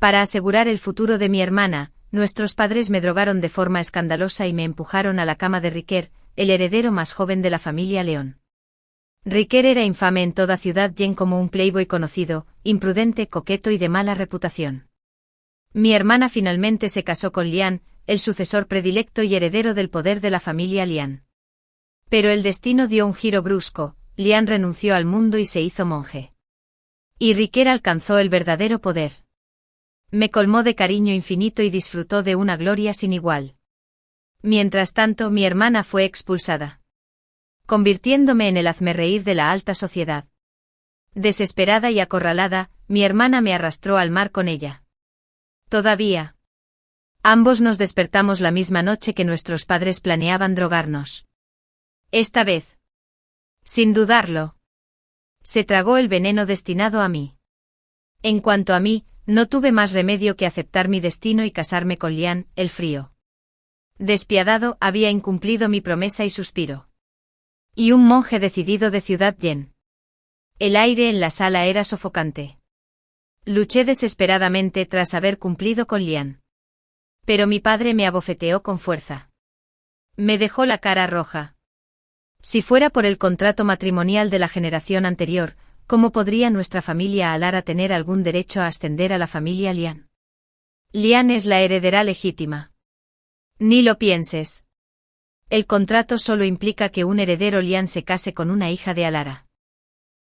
Para asegurar el futuro de mi hermana, nuestros padres me drogaron de forma escandalosa y me empujaron a la cama de Riquer, el heredero más joven de la familia León. Riquer era infame en toda Ciudad Yen como un playboy conocido, imprudente, coqueto y de mala reputación. Mi hermana finalmente se casó con Lian, el sucesor predilecto y heredero del poder de la familia Lian. Pero el destino dio un giro brusco, Lian renunció al mundo y se hizo monje. Y Riquer alcanzó el verdadero poder. Me colmó de cariño infinito y disfrutó de una gloria sin igual. Mientras tanto, mi hermana fue expulsada, convirtiéndome en el hazmerreír de la alta sociedad. Desesperada y acorralada, mi hermana me arrastró al mar con ella. Todavía. Ambos nos despertamos la misma noche que nuestros padres planeaban drogarnos. Esta vez, sin dudarlo, se tragó el veneno destinado a mí. En cuanto a mí, no tuve más remedio que aceptar mi destino y casarme con Lian, el frío. Despiadado, había incumplido mi promesa y suspiro. Y un monje decidido de Ciudad Yen. El aire en la sala era sofocante. Luché desesperadamente tras haber cumplido con Lian. Pero mi padre me abofeteó con fuerza. Me dejó la cara roja. Si fuera por el contrato matrimonial de la generación anterior, ¿cómo podría nuestra familia Alara tener algún derecho a ascender a la familia Lian? Lian es la heredera legítima. Ni lo pienses. El contrato solo implica que un heredero Lian se case con una hija de Alara.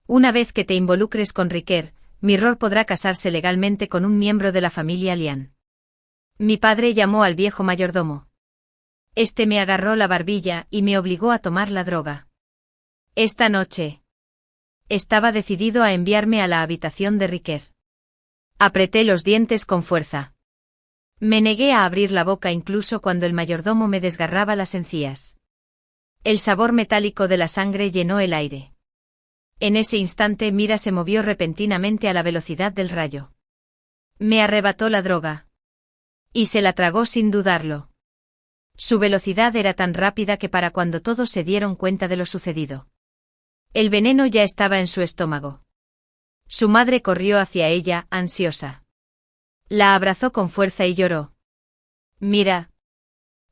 Una vez que te involucres con Riquer, Mirror podrá casarse legalmente con un miembro de la familia Lian. Mi padre llamó al viejo mayordomo. Este me agarró la barbilla y me obligó a tomar la droga. Esta noche. Estaba decidido a enviarme a la habitación de Riquer. Apreté los dientes con fuerza. Me negué a abrir la boca incluso cuando el mayordomo me desgarraba las encías. El sabor metálico de la sangre llenó el aire. En ese instante Mira se movió repentinamente a la velocidad del rayo. Me arrebató la droga. Y se la tragó sin dudarlo. Su velocidad era tan rápida que para cuando todos se dieron cuenta de lo sucedido, el veneno ya estaba en su estómago. Su madre corrió hacia ella, ansiosa. La abrazó con fuerza y lloró. Mira.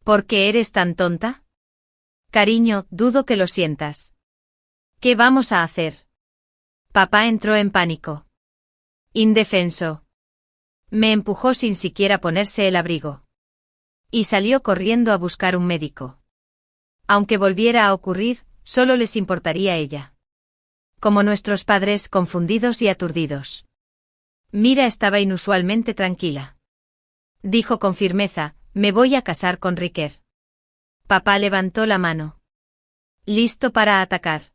¿Por qué eres tan tonta? Cariño, dudo que lo sientas. ¿Qué vamos a hacer? Papá entró en pánico. Indefenso. Me empujó sin siquiera ponerse el abrigo. Y salió corriendo a buscar un médico. Aunque volviera a ocurrir, solo les importaría a ella. Como nuestros padres, confundidos y aturdidos. Mira estaba inusualmente tranquila. Dijo con firmeza, me voy a casar con Riquer. Papá levantó la mano. Listo para atacar.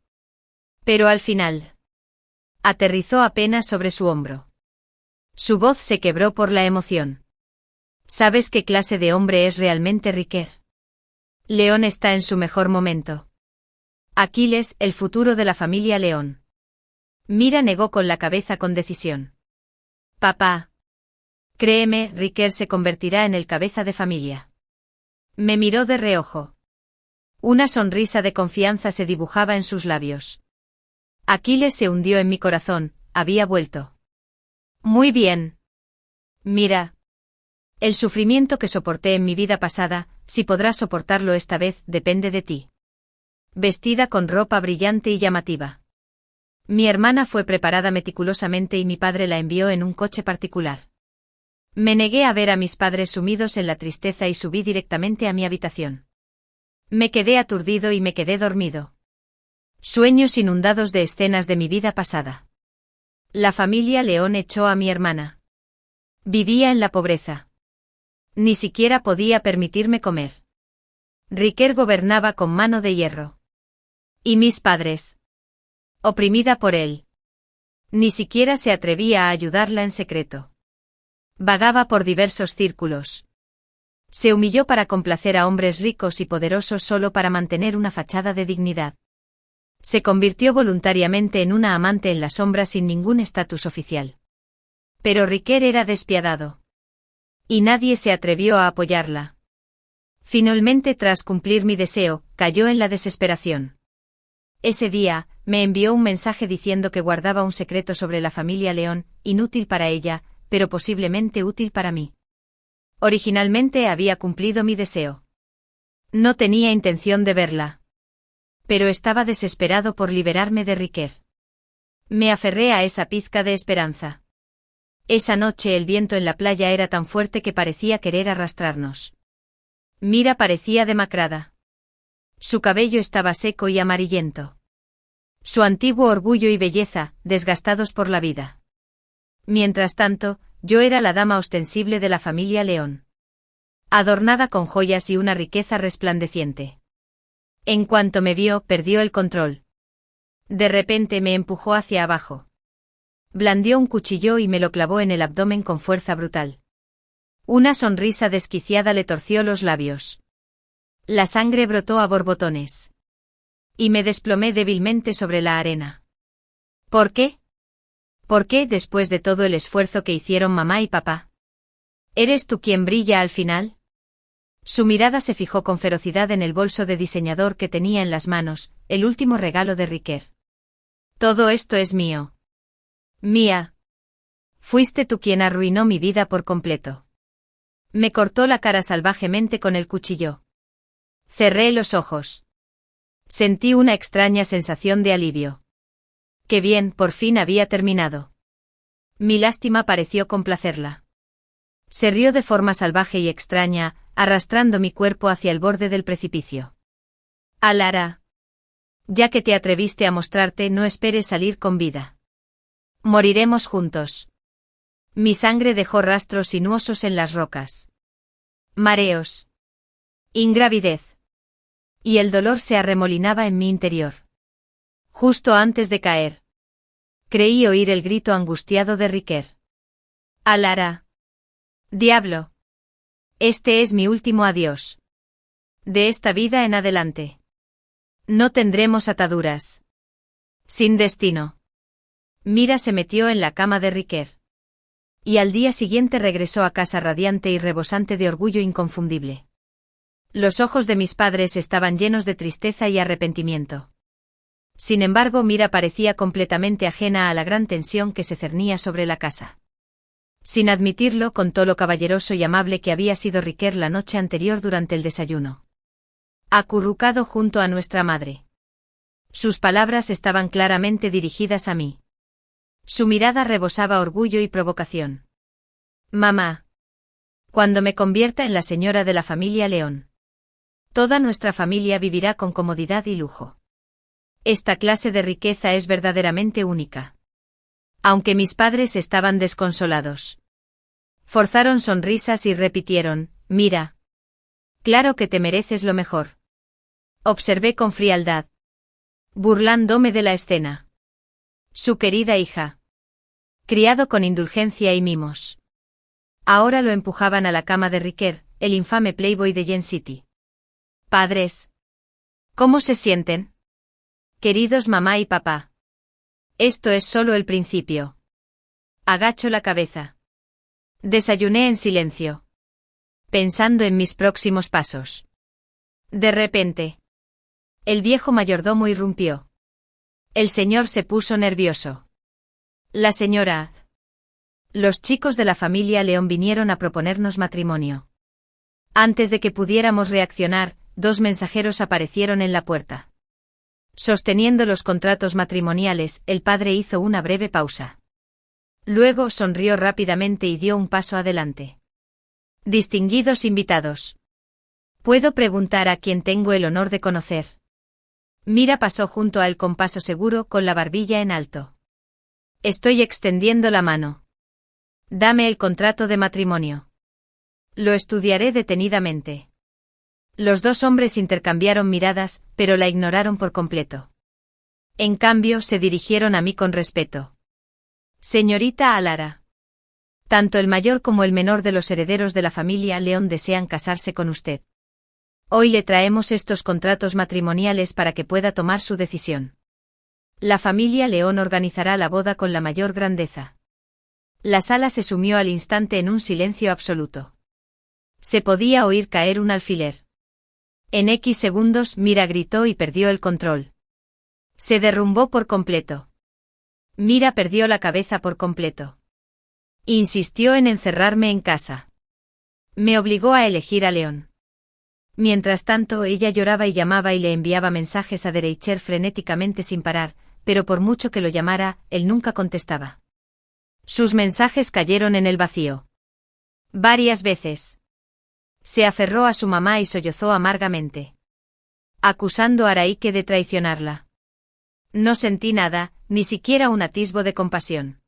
Pero al final, aterrizó apenas sobre su hombro. Su voz se quebró por la emoción. ¿Sabes qué clase de hombre es realmente Riquer? León está en su mejor momento. Aquiles, el futuro de la familia León. Mira negó con la cabeza con decisión. Papá. Créeme, Riquer se convertirá en el cabeza de familia. Me miró de reojo. Una sonrisa de confianza se dibujaba en sus labios. Aquiles se hundió en mi corazón, había vuelto. Muy bien. Mira. El sufrimiento que soporté en mi vida pasada, si podrás soportarlo esta vez, depende de ti. Vestida con ropa brillante y llamativa. Mi hermana fue preparada meticulosamente y mi padre la envió en un coche particular. Me negué a ver a mis padres sumidos en la tristeza y subí directamente a mi habitación. Me quedé aturdido y me quedé dormido. Sueños inundados de escenas de mi vida pasada. La familia León echó a mi hermana. Vivía en la pobreza. Ni siquiera podía permitirme comer. Riquer gobernaba con mano de hierro. ¿Y mis padres? Oprimida por él. Ni siquiera se atrevía a ayudarla en secreto. Vagaba por diversos círculos. Se humilló para complacer a hombres ricos y poderosos solo para mantener una fachada de dignidad. Se convirtió voluntariamente en una amante en la sombra sin ningún estatus oficial. Pero Riquer era despiadado. Y nadie se atrevió a apoyarla. Finalmente, tras cumplir mi deseo, cayó en la desesperación. Ese día, me envió un mensaje diciendo que guardaba un secreto sobre la familia León, inútil para ella, pero posiblemente útil para mí. Originalmente había cumplido mi deseo. No tenía intención de verla. Pero estaba desesperado por liberarme de Riquer. Me aferré a esa pizca de esperanza. Esa noche el viento en la playa era tan fuerte que parecía querer arrastrarnos. Mira parecía demacrada. Su cabello estaba seco y amarillento. Su antiguo orgullo y belleza, desgastados por la vida. Mientras tanto, yo era la dama ostensible de la familia León. Adornada con joyas y una riqueza resplandeciente. En cuanto me vio, perdió el control. De repente me empujó hacia abajo. Blandió un cuchillo y me lo clavó en el abdomen con fuerza brutal. Una sonrisa desquiciada le torció los labios. La sangre brotó a borbotones. Y me desplomé débilmente sobre la arena. ¿Por qué? ¿Por qué después de todo el esfuerzo que hicieron mamá y papá? ¿Eres tú quien brilla al final? Su mirada se fijó con ferocidad en el bolso de diseñador que tenía en las manos, el último regalo de Riquer. Todo esto es mío. Mía. Fuiste tú quien arruinó mi vida por completo. Me cortó la cara salvajemente con el cuchillo. Cerré los ojos. Sentí una extraña sensación de alivio. Qué bien, por fin había terminado. Mi lástima pareció complacerla. Se rió de forma salvaje y extraña, arrastrando mi cuerpo hacia el borde del precipicio. Alara. Ya que te atreviste a mostrarte, no esperes salir con vida. Moriremos juntos. Mi sangre dejó rastros sinuosos en las rocas. Mareos. Ingravidez. Y el dolor se arremolinaba en mi interior. Justo antes de caer. Creí oír el grito angustiado de Riquer. Alara. Diablo. Este es mi último adiós. De esta vida en adelante. No tendremos ataduras. Sin destino. Mira se metió en la cama de Riquer. Y al día siguiente regresó a casa radiante y rebosante de orgullo inconfundible. Los ojos de mis padres estaban llenos de tristeza y arrepentimiento. Sin embargo, Mira parecía completamente ajena a la gran tensión que se cernía sobre la casa. Sin admitirlo, contó lo caballeroso y amable que había sido Riquer la noche anterior durante el desayuno. Acurrucado junto a nuestra madre. Sus palabras estaban claramente dirigidas a mí. Su mirada rebosaba orgullo y provocación. Mamá. Cuando me convierta en la señora de la familia León. Toda nuestra familia vivirá con comodidad y lujo. Esta clase de riqueza es verdaderamente única. Aunque mis padres estaban desconsolados. Forzaron sonrisas y repitieron, mira. Claro que te mereces lo mejor. Observé con frialdad. Burlándome de la escena. Su querida hija. Criado con indulgencia y mimos. Ahora lo empujaban a la cama de Riquer, el infame playboy de Yen City. Padres. ¿Cómo se sienten? Queridos mamá y papá. Esto es solo el principio. Agacho la cabeza. Desayuné en silencio. Pensando en mis próximos pasos. De repente. El viejo mayordomo irrumpió. El señor se puso nervioso. La señora. Los chicos de la familia León vinieron a proponernos matrimonio. Antes de que pudiéramos reaccionar, 2 mensajeros aparecieron en la puerta. Sosteniendo los contratos matrimoniales, el padre hizo una breve pausa. Luego sonrió rápidamente y dio un paso adelante. Distinguidos invitados. ¿Puedo preguntar a quién tengo el honor de conocer? Mira pasó junto a él con paso seguro, con la barbilla en alto. Estoy extendiendo la mano. Dame el contrato de matrimonio. Lo estudiaré detenidamente. Los 2 hombres intercambiaron miradas, pero la ignoraron por completo. En cambio, se dirigieron a mí con respeto. Señorita Alara. Tanto el mayor como el menor de los herederos de la familia León desean casarse con usted. Hoy le traemos estos contratos matrimoniales para que pueda tomar su decisión. La familia León organizará la boda con la mayor grandeza. La sala se sumió al instante en un silencio absoluto. Se podía oír caer un alfiler. En X segundos, Mira gritó y perdió el control. Se derrumbó por completo. Mira perdió la cabeza por completo. Insistió en encerrarme en casa. Me obligó a elegir a León. Mientras tanto, ella lloraba y llamaba y le enviaba mensajes a Derecher frenéticamente sin parar, pero por mucho que lo llamara, él nunca contestaba. Sus mensajes cayeron en el vacío. Varias veces. Se aferró a su mamá y sollozó amargamente, acusando a Araike de traicionarla. No sentí nada, ni siquiera un atisbo de compasión.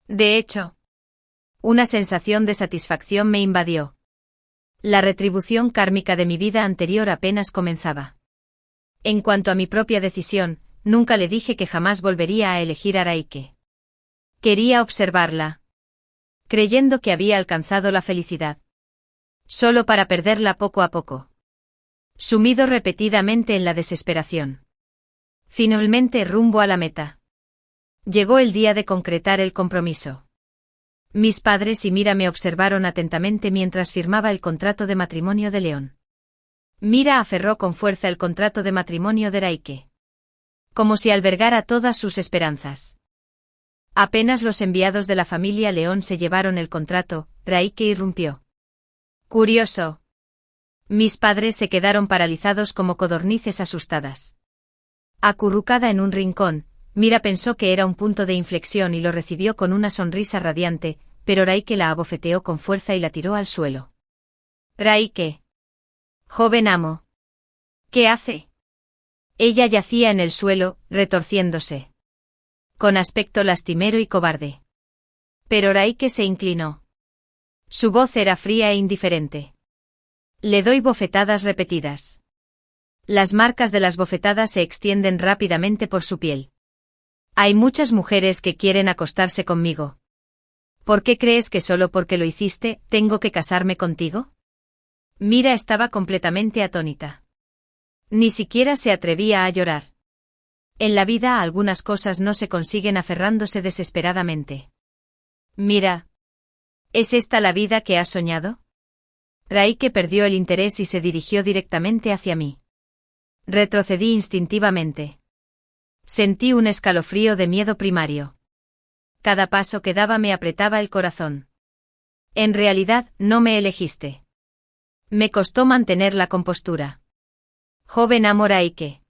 De hecho, una sensación de satisfacción me invadió. La retribución kármica de mi vida anterior apenas comenzaba. En cuanto a mi propia decisión, nunca le dije que jamás volvería a elegir a Araike. Quería observarla, creyendo que había alcanzado la felicidad. Solo para perderla poco a poco. Sumido repetidamente en la desesperación. Finalmente rumbo a la meta. Llegó el día de concretar el compromiso. Mis padres y Mira me observaron atentamente mientras firmaba el contrato de matrimonio de León. Mira aferró con fuerza el contrato de matrimonio de Araike. Como si albergara todas sus esperanzas. Apenas los enviados de la familia León se llevaron el contrato, Araike irrumpió. Curioso. Mis padres se quedaron paralizados como codornices asustadas. Acurrucada en un rincón, Mira pensó que era un punto de inflexión y lo recibió con una sonrisa radiante, pero Araike la abofeteó con fuerza y la tiró al suelo. Araike. Joven amo. ¿Qué hace? Ella yacía en el suelo, retorciéndose. Con aspecto lastimero y cobarde. Pero Araike se inclinó. Su voz era fría e indiferente. Le doy bofetadas repetidas. Las marcas de las bofetadas se extienden rápidamente por su piel. Hay muchas mujeres que quieren acostarse conmigo. ¿Por qué crees que solo porque lo hiciste, tengo que casarme contigo? Mira estaba completamente atónita. Ni siquiera se atrevía a llorar. En la vida algunas cosas no se consiguen aferrándose desesperadamente. Mira. ¿Es esta la vida que has soñado? Araike perdió el interés y se dirigió directamente hacia mí. Retrocedí instintivamente. Sentí un escalofrío de miedo primario. Cada paso que daba me apretaba el corazón. En realidad, no me elegiste. Me costó mantener la compostura. Joven amor Araike.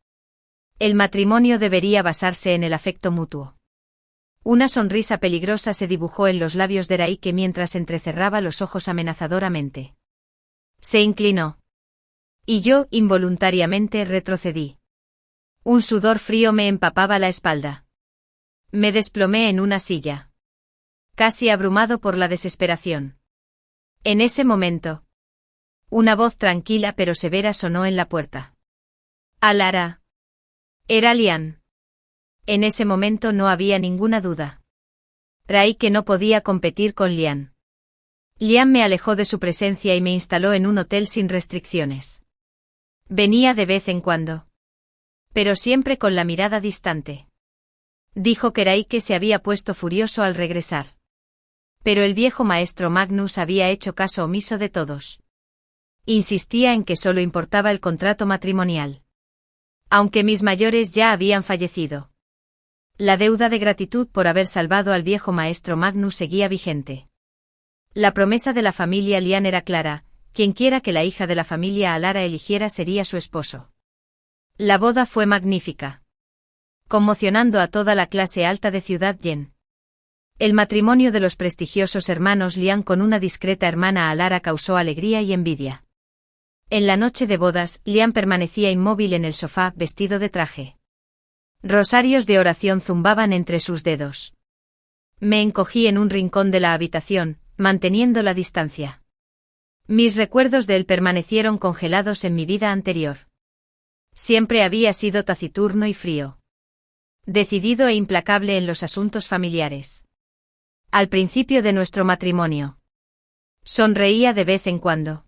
El matrimonio debería basarse en el afecto mutuo. Una sonrisa peligrosa se dibujó en los labios de Araike mientras entrecerraba los ojos amenazadoramente. Se inclinó. Y yo, involuntariamente, retrocedí. Un sudor frío me empapaba la espalda. Me desplomé en una silla. Casi abrumado por la desesperación. En ese momento. Una voz tranquila pero severa sonó en la puerta. Alara. Era Lian. En ese momento no había ninguna duda. Araike no podía competir con Lian. Lian me alejó de su presencia y me instaló en un hotel sin restricciones. Venía de vez en cuando. Pero siempre con la mirada distante. Dijo que Araike se había puesto furioso al regresar. Pero el viejo maestro Magnus había hecho caso omiso de todos. Insistía en que solo importaba el contrato matrimonial. Aunque mis mayores ya habían fallecido. La deuda de gratitud por haber salvado al viejo maestro Magnus seguía vigente. La promesa de la familia Lian era clara, quienquiera que la hija de la familia Alara eligiera sería su esposo. La boda fue magnífica. Conmocionando a toda la clase alta de Ciudad Yen. El matrimonio de los prestigiosos hermanos Lian con una discreta hermana Alara causó alegría y envidia. En la noche de bodas, Lian permanecía inmóvil en el sofá, vestido de traje. Rosarios de oración zumbaban entre sus dedos. Me encogí en un rincón de la habitación, manteniendo la distancia. Mis recuerdos de él permanecieron congelados en mi vida anterior. Siempre había sido taciturno y frío. Decidido e implacable en los asuntos familiares. Al principio de nuestro matrimonio. Sonreía de vez en cuando.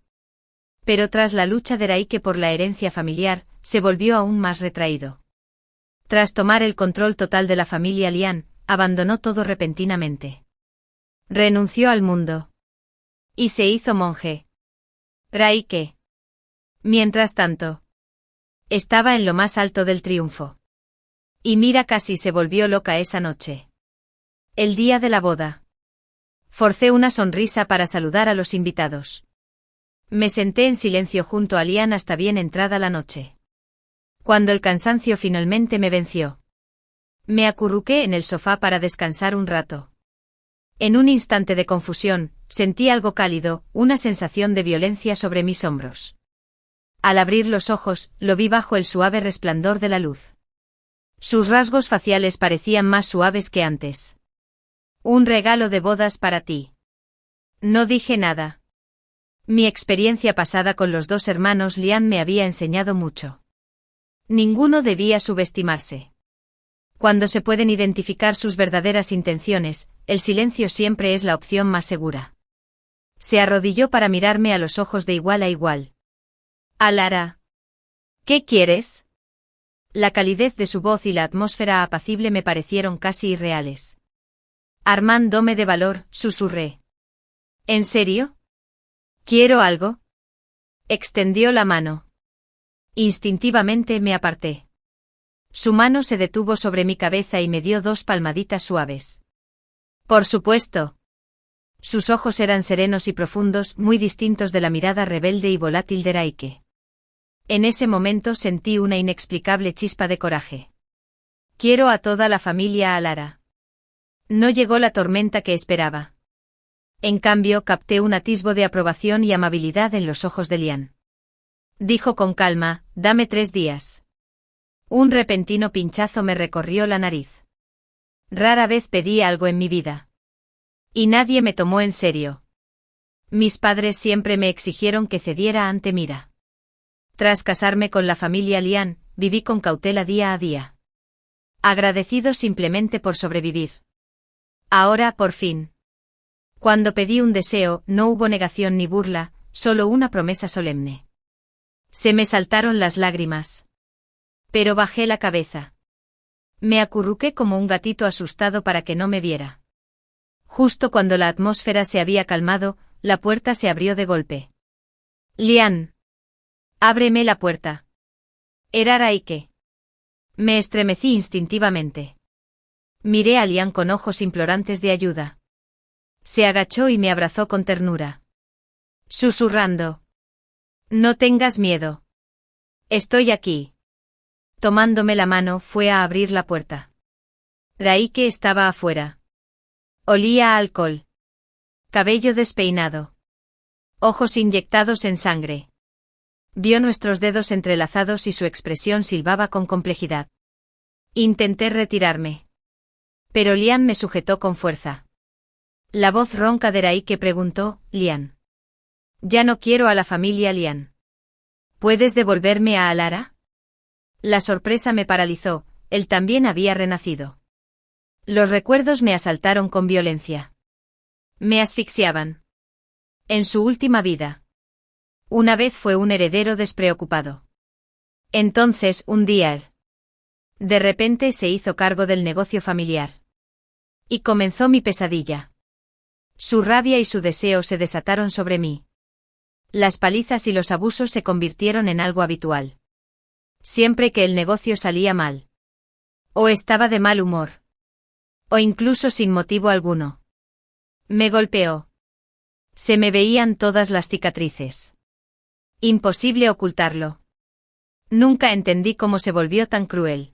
Pero tras la lucha de Araike por la herencia familiar, se volvió aún más retraído. Tras tomar el control total de la familia Lian, abandonó todo repentinamente. Renunció al mundo. Y se hizo monje. Araike. Mientras tanto. Estaba en lo más alto del triunfo. Y Mira casi se volvió loca esa noche. El día de la boda. Forcé una sonrisa para saludar a los invitados. Me senté en silencio junto a Lian hasta bien entrada la noche. Cuando el cansancio finalmente me venció, me acurruqué en el sofá para descansar un rato. En un instante de confusión, sentí algo cálido, una sensación de violencia sobre mis hombros. Al abrir los ojos, lo vi bajo el suave resplandor de la luz. Sus rasgos faciales parecían más suaves que antes. Un regalo de bodas para ti. No dije nada. Mi experiencia pasada con los dos hermanos Lian me había enseñado mucho. Ninguno debía subestimarse. Cuando se pueden identificar sus verdaderas intenciones, el silencio siempre es la opción más segura. Se arrodilló para mirarme a los ojos de igual a igual. Alara. ¿Qué quieres? La calidez de su voz y la atmósfera apacible me parecieron casi irreales. Armand, dome de valor, susurré. ¿En serio? ¿Quiero algo? Extendió la mano. Instintivamente me aparté. Su mano se detuvo sobre mi cabeza y me dio 2 palmaditas suaves. Por supuesto. Sus ojos eran serenos y profundos, muy distintos de la mirada rebelde y volátil de Raike. En ese momento sentí una inexplicable chispa de coraje. Quiero a toda la familia Alara. No llegó la tormenta que esperaba. En cambio, capté un atisbo de aprobación y amabilidad en los ojos de Lian. Dijo con calma, dame 3 días. Un repentino pinchazo me recorrió la nariz. Rara vez pedí algo en mi vida. Y nadie me tomó en serio. Mis padres siempre me exigieron que cediera ante Mira. Tras casarme con la familia Lian, viví con cautela día a día. Agradecido simplemente por sobrevivir. Ahora, por fin. Cuando pedí un deseo, no hubo negación ni burla, solo una promesa solemne. Se me saltaron las lágrimas. Pero bajé la cabeza. Me acurruqué como un gatito asustado para que no me viera. Justo cuando la atmósfera se había calmado, la puerta se abrió de golpe. Lian. Ábreme la puerta. Era Raike. Me estremecí instintivamente. Miré a Lian con ojos implorantes de ayuda. Se agachó y me abrazó con ternura. Susurrando. No tengas miedo. Estoy aquí. Tomándome la mano, fue a abrir la puerta. Raike estaba afuera. Olía a alcohol. Cabello despeinado. Ojos inyectados en sangre. Vio nuestros dedos entrelazados y su expresión silbaba con complejidad. Intenté retirarme. Pero Lian me sujetó con fuerza. La voz ronca de Raike preguntó, Lian. Ya no quiero a la familia Lian. ¿Puedes devolverme a Alara? La sorpresa me paralizó, él también había renacido. Los recuerdos me asaltaron con violencia. Me asfixiaban. En su última vida. Una vez fue un heredero despreocupado. Entonces, un día él. De repente se hizo cargo del negocio familiar. Y comenzó mi pesadilla. Su rabia y su deseo se desataron sobre mí. Las palizas y los abusos se convirtieron en algo habitual. Siempre que el negocio salía mal. O estaba de mal humor. O incluso sin motivo alguno. Me golpeó. Se me veían todas las cicatrices. Imposible ocultarlo. Nunca entendí cómo se volvió tan cruel.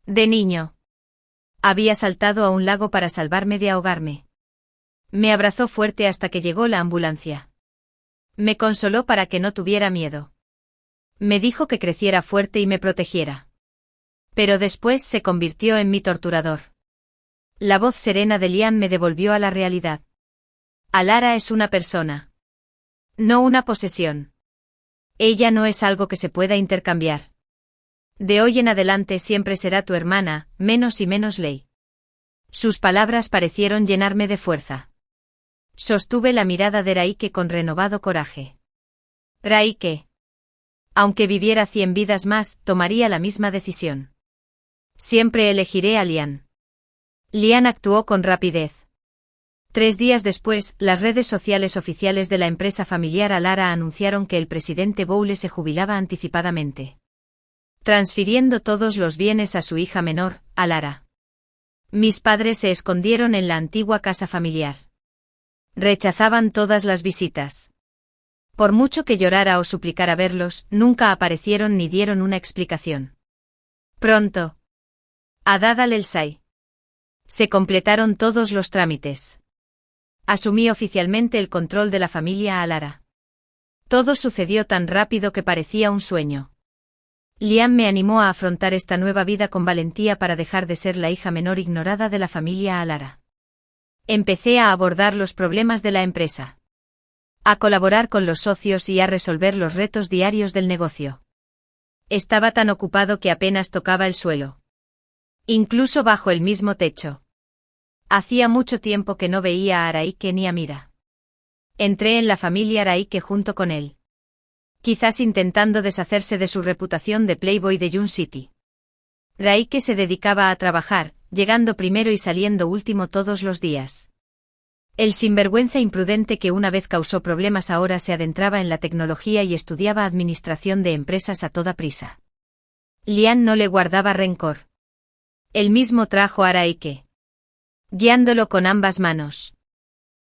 De niño. Había saltado a un lago para salvarme de ahogarme. Me abrazó fuerte hasta que llegó la ambulancia. Me consoló para que no tuviera miedo. Me dijo que creciera fuerte y me protegiera. Pero después se convirtió en mi torturador. La voz serena de Lian me devolvió a la realidad. Alara es una persona. No una posesión. Ella no es algo que se pueda intercambiar. De hoy en adelante siempre será tu hermana, menos y menos ley. Sus palabras parecieron llenarme de fuerza. Sostuve la mirada de Raike con renovado coraje. Raike. Aunque viviera 100 vidas más, tomaría la misma decisión. Siempre elegiré a Lian. Lian actuó con rapidez. 3 días después, las redes sociales oficiales de la empresa familiar Alara anunciaron que el presidente Bowle se jubilaba anticipadamente, transfiriendo todos los bienes a su hija menor, Alara. Mis padres se escondieron en la antigua casa familiar. Rechazaban todas las visitas. Por mucho que llorara o suplicara verlos, nunca aparecieron ni dieron una explicación. Pronto. A Dad al-Elsai. Se completaron todos los trámites. Asumí oficialmente el control de la familia Alara. Todo sucedió tan rápido que parecía un sueño. Liam me animó a afrontar esta nueva vida con valentía para dejar de ser la hija menor ignorada de la familia Alara. Empecé a abordar los problemas de la empresa. A colaborar con los socios y a resolver los retos diarios del negocio. Estaba tan ocupado que apenas tocaba el suelo. Incluso bajo el mismo techo. Hacía mucho tiempo que no veía a Araike ni a Mira. Entré en la familia Araike junto con él. Quizás intentando deshacerse de su reputación de playboy de June City. Araike se dedicaba a trabajar, llegando primero y saliendo último todos los días. El sinvergüenza imprudente que una vez causó problemas ahora se adentraba en la tecnología y estudiaba administración de empresas a toda prisa. Liam no le guardaba rencor. Él mismo trajo a Araike. Guiándolo con ambas manos.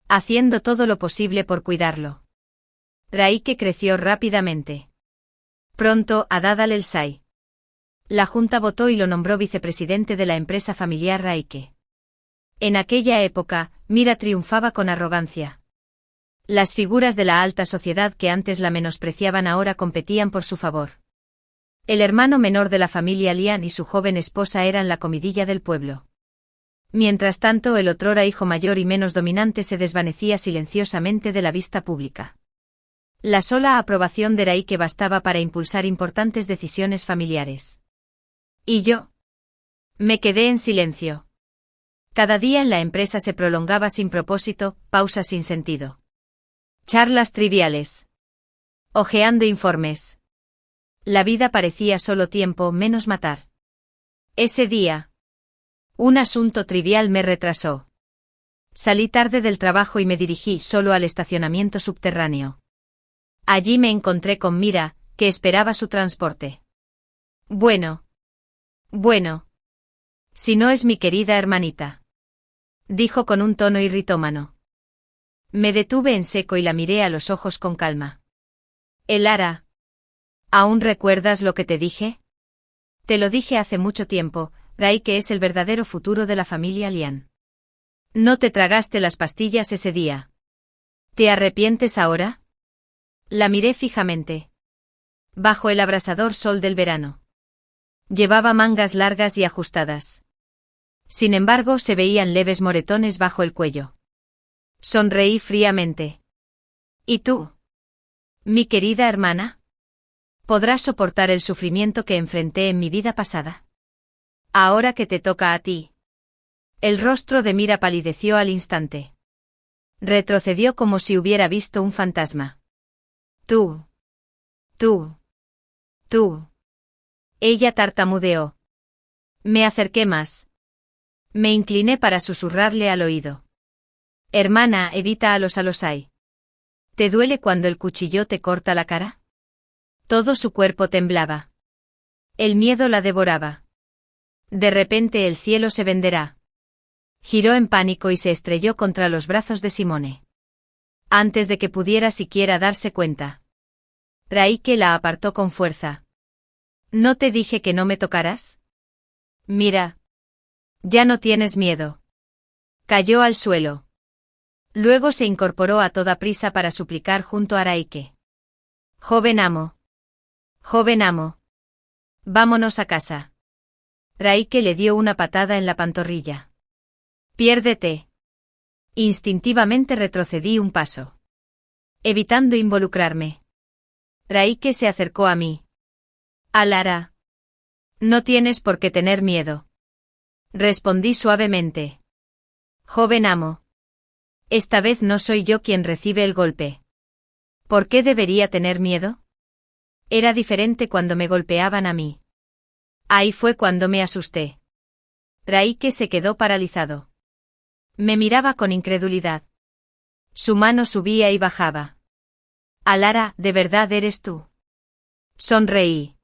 Haciendo todo lo posible por cuidarlo. Araike creció rápidamente. Pronto, Dad al-Elsai. La junta votó y lo nombró vicepresidente de la empresa familiar Araike. En aquella época, Mira triunfaba con arrogancia. Las figuras de la alta sociedad que antes la menospreciaban ahora competían por su favor. El hermano menor de la familia Liam y su joven esposa eran la comidilla del pueblo. Mientras tanto, el otrora hijo mayor y menos dominante se desvanecía silenciosamente de la vista pública. La sola aprobación de Araike bastaba para impulsar importantes decisiones familiares. ¿Y yo? Me quedé en silencio. Cada día en la empresa se prolongaba sin propósito, pausas sin sentido. Charlas triviales. Hojeando informes. La vida parecía solo tiempo menos matar. Ese día. Un asunto trivial me retrasó. Salí tarde del trabajo y me dirigí solo al estacionamiento subterráneo. Allí me encontré con Mira, que esperaba su transporte. Bueno. Si no es mi querida hermanita. Dijo con un tono irritómano. Me detuve en seco y la miré a los ojos con calma. Elara. ¿Aún recuerdas lo que te dije? Te lo dije hace mucho tiempo, Araike es el verdadero futuro de la familia Liam. No te tragaste las pastillas ese día. ¿Te arrepientes ahora? La miré fijamente. Bajo el abrasador sol del verano. Llevaba mangas largas y ajustadas. Sin embargo, se veían leves moretones bajo el cuello. Sonreí fríamente. ¿Y tú? ¿Mi querida hermana? ¿Podrás soportar el sufrimiento que enfrenté en mi vida pasada? Ahora que te toca a ti. El rostro de Mira palideció al instante. Retrocedió como si hubiera visto un fantasma. Tú. Ella tartamudeó. Me acerqué más. Me incliné para susurrarle al oído. Hermana, evita a los Al-Elsai. ¿Te duele cuando el cuchillo te corta la cara? Todo su cuerpo temblaba. El miedo la devoraba. De repente el cielo se venderá. Giró en pánico y se estrelló contra los brazos de Simone. Antes de que pudiera siquiera darse cuenta. Araike la apartó con fuerza. ¿No te dije que no me tocaras? Mira. Ya no tienes miedo. Cayó al suelo. Luego se incorporó a toda prisa para suplicar junto a Araike. Joven amo. Vámonos a casa. Araike le dio una patada en la pantorrilla. Piérdete. Instintivamente retrocedí un paso. Evitando involucrarme. Araike se acercó a mí. Alara. No tienes por qué tener miedo. Respondí suavemente. Joven amo. Esta vez no soy yo quien recibe el golpe. ¿Por qué debería tener miedo? Era diferente cuando me golpeaban a mí. Ahí fue cuando me asusté. Araike se quedó paralizado. Me miraba con incredulidad. Su mano subía y bajaba. Alara, ¿de verdad eres tú? Sonreí.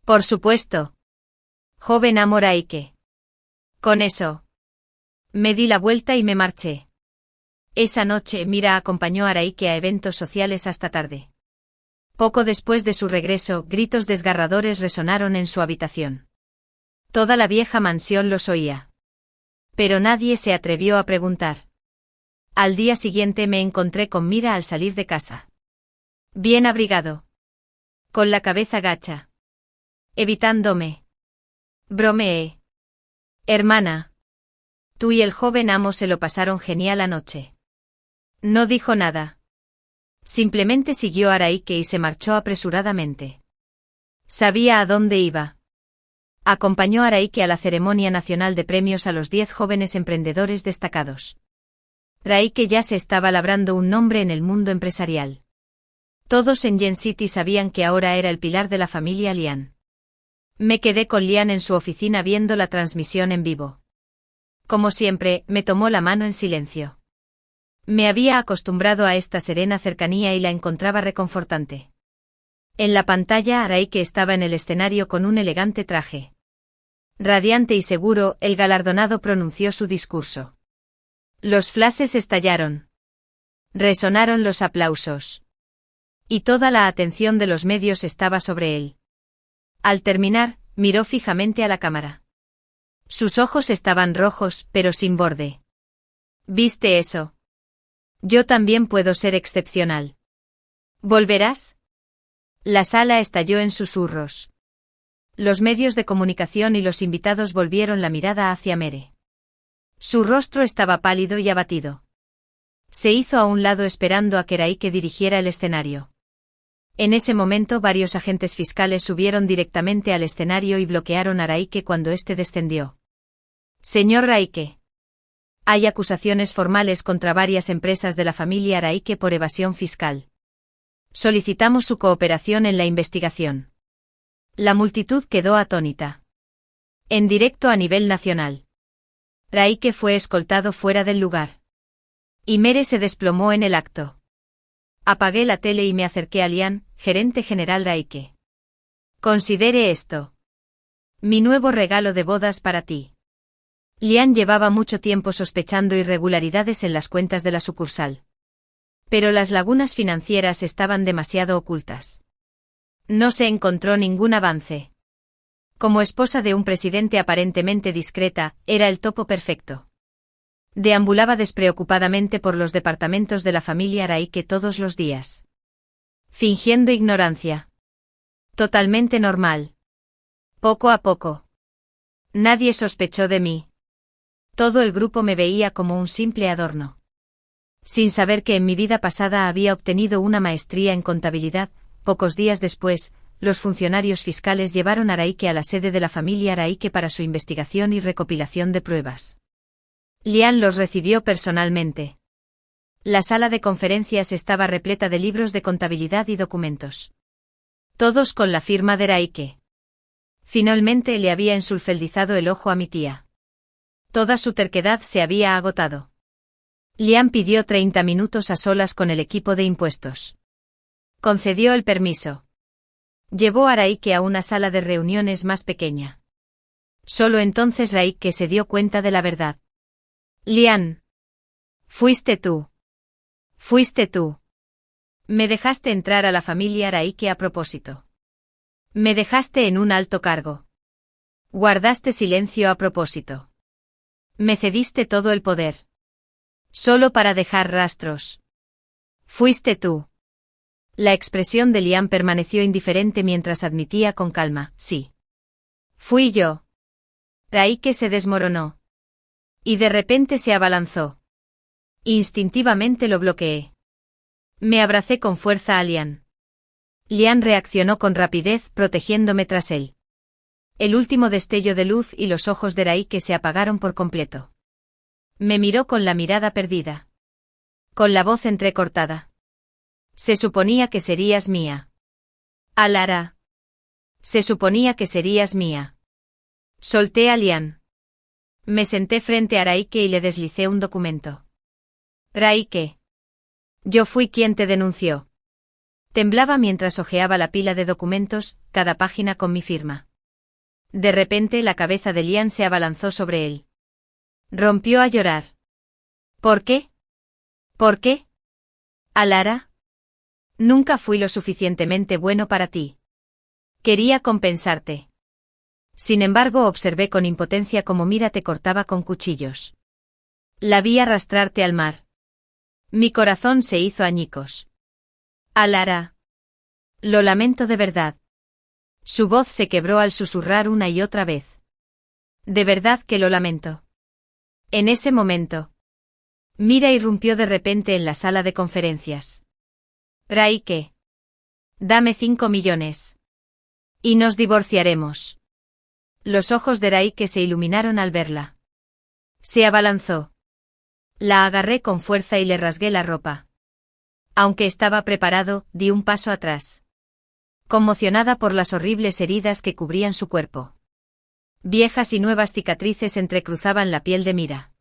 Por supuesto. Joven amo Araike. Con eso. Me di la vuelta y me marché. Esa noche Mira acompañó a Araike a eventos sociales hasta tarde. Poco después de su regreso, gritos desgarradores resonaron en su habitación. Toda la vieja mansión los oía. Pero nadie se atrevió a preguntar. Al día siguiente me encontré con Mira al salir de casa. Bien abrigado. Con la cabeza gacha. Evitándome. Bromeé. Hermana. Tú y el joven amo se lo pasaron genial anoche. No dijo nada. Simplemente siguió a Araike y se marchó apresuradamente. Sabía a dónde iba. Acompañó a Araike a la ceremonia nacional de premios a los 10 jóvenes emprendedores destacados. Araike ya se estaba labrando un nombre en el mundo empresarial. Todos en Yen City sabían que ahora era el pilar de la familia Lian. Me quedé con Lian en su oficina viendo la transmisión en vivo. Como siempre, me tomó la mano en silencio. Me había acostumbrado a esta serena cercanía y la encontraba reconfortante. En la pantalla Araike estaba en el escenario con un elegante traje. Radiante y seguro, el galardonado pronunció su discurso. Los flashes estallaron. Resonaron los aplausos. Y toda la atención de los medios estaba sobre él. Al terminar, miró fijamente a la cámara. Sus ojos estaban rojos, pero sin borde. ¿Viste eso? Yo también puedo ser excepcional. ¿Volverás? La sala estalló en susurros. Los medios de comunicación y los invitados volvieron la mirada hacia Mere. Su rostro estaba pálido y abatido. Se hizo a un lado esperando a que Araike dirigiera el escenario. En ese momento varios agentes fiscales subieron directamente al escenario y bloquearon a Araike cuando éste descendió. Señor Araike. Hay acusaciones formales contra varias empresas de la familia Araike por evasión fiscal. Solicitamos su cooperación en la investigación. La multitud quedó atónita. En directo a nivel nacional. Araike fue escoltado fuera del lugar. Y Mere se desplomó en el acto. Apagué la tele y me acerqué a Lian, gerente general Araike. Considere esto. Mi nuevo regalo de bodas para ti. Lian llevaba mucho tiempo sospechando irregularidades en las cuentas de la sucursal. Pero las lagunas financieras estaban demasiado ocultas. No se encontró ningún avance. Como esposa de un presidente aparentemente discreta, era el topo perfecto. Deambulaba despreocupadamente por los departamentos de la familia Araike todos los días. Fingiendo ignorancia. Totalmente normal. Poco a poco. Nadie sospechó de mí. Todo el grupo me veía como un simple adorno. Sin saber que en mi vida pasada había obtenido una maestría en contabilidad, pocos días después, los funcionarios fiscales llevaron a Araike a la sede de la familia Araike para su investigación y recopilación de pruebas. Lian los recibió personalmente. La sala de conferencias estaba repleta de libros de contabilidad y documentos. Todos con la firma de Araike. Finalmente le había ensulfeldizado el ojo a mi tía. Toda su terquedad se había agotado. Lian pidió 30 minutos a solas con el equipo de impuestos. Concedió el permiso. Llevó a Araike a una sala de reuniones más pequeña. Solo entonces Araike se dio cuenta de la verdad. Lian. Fuiste tú. Fuiste tú. Me dejaste entrar a la familia Araike a propósito. Me dejaste en un alto cargo. Guardaste silencio a propósito. Me cediste todo el poder. Solo para dejar rastros. Fuiste tú. La expresión de Lian permaneció indiferente mientras admitía con calma, sí. Fui yo. Araike se desmoronó. Y de repente se abalanzó. Instintivamente lo bloqueé. Me abracé con fuerza a Lian. Lian reaccionó con rapidez, protegiéndome tras él. El último destello de luz y los ojos de Araike se apagaron por completo. Me miró con la mirada perdida. Con la voz entrecortada. Se suponía que serías mía. Alara. Se suponía que serías mía. Solté a Lian. Me senté frente a Araike y le deslicé un documento. Araike. Yo fui quien te denunció. Temblaba mientras hojeaba la pila de documentos, cada página con mi firma. De repente la cabeza de Lian se abalanzó sobre él. Rompió a llorar. ¿Por qué? ¿Por qué? Alara. Nunca fui lo suficientemente bueno para ti. Quería compensarte. Sin embargo, observé con impotencia cómo Mira te cortaba con cuchillos. La vi arrastrarte al mar. Mi corazón se hizo añicos. Alara. Lo lamento de verdad. Su voz se quebró al susurrar una y otra vez. De verdad que lo lamento. En ese momento, Mira irrumpió de repente en la sala de conferencias. Raike. Dame 5 millones. Y nos divorciaremos. Los ojos de Raike se iluminaron al verla. Se abalanzó. La agarré con fuerza y le rasgué la ropa. Aunque estaba preparado, di un paso atrás. Conmocionada por las horribles heridas que cubrían su cuerpo. Viejas y nuevas cicatrices entrecruzaban la piel de Mira.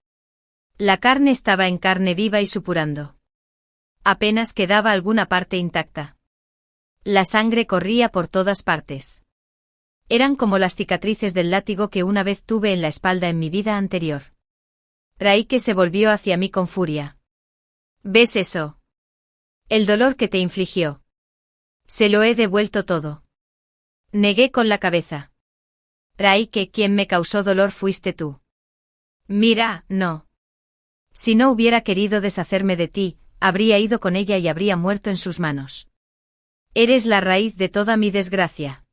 La carne estaba en carne viva y supurando. Apenas quedaba alguna parte intacta. La sangre corría por todas partes. Eran como las cicatrices del látigo que una vez tuve en la espalda en mi vida anterior. Raike se volvió hacia mí con furia. ¿Ves eso? El dolor que te infligió. Se lo he devuelto todo. Negué con la cabeza. Raike, quien me causó dolor fuiste tú. Mira, no. Si no hubiera querido deshacerme de ti, habría ido con ella y habría muerto en sus manos. Eres la raíz de toda mi desgracia.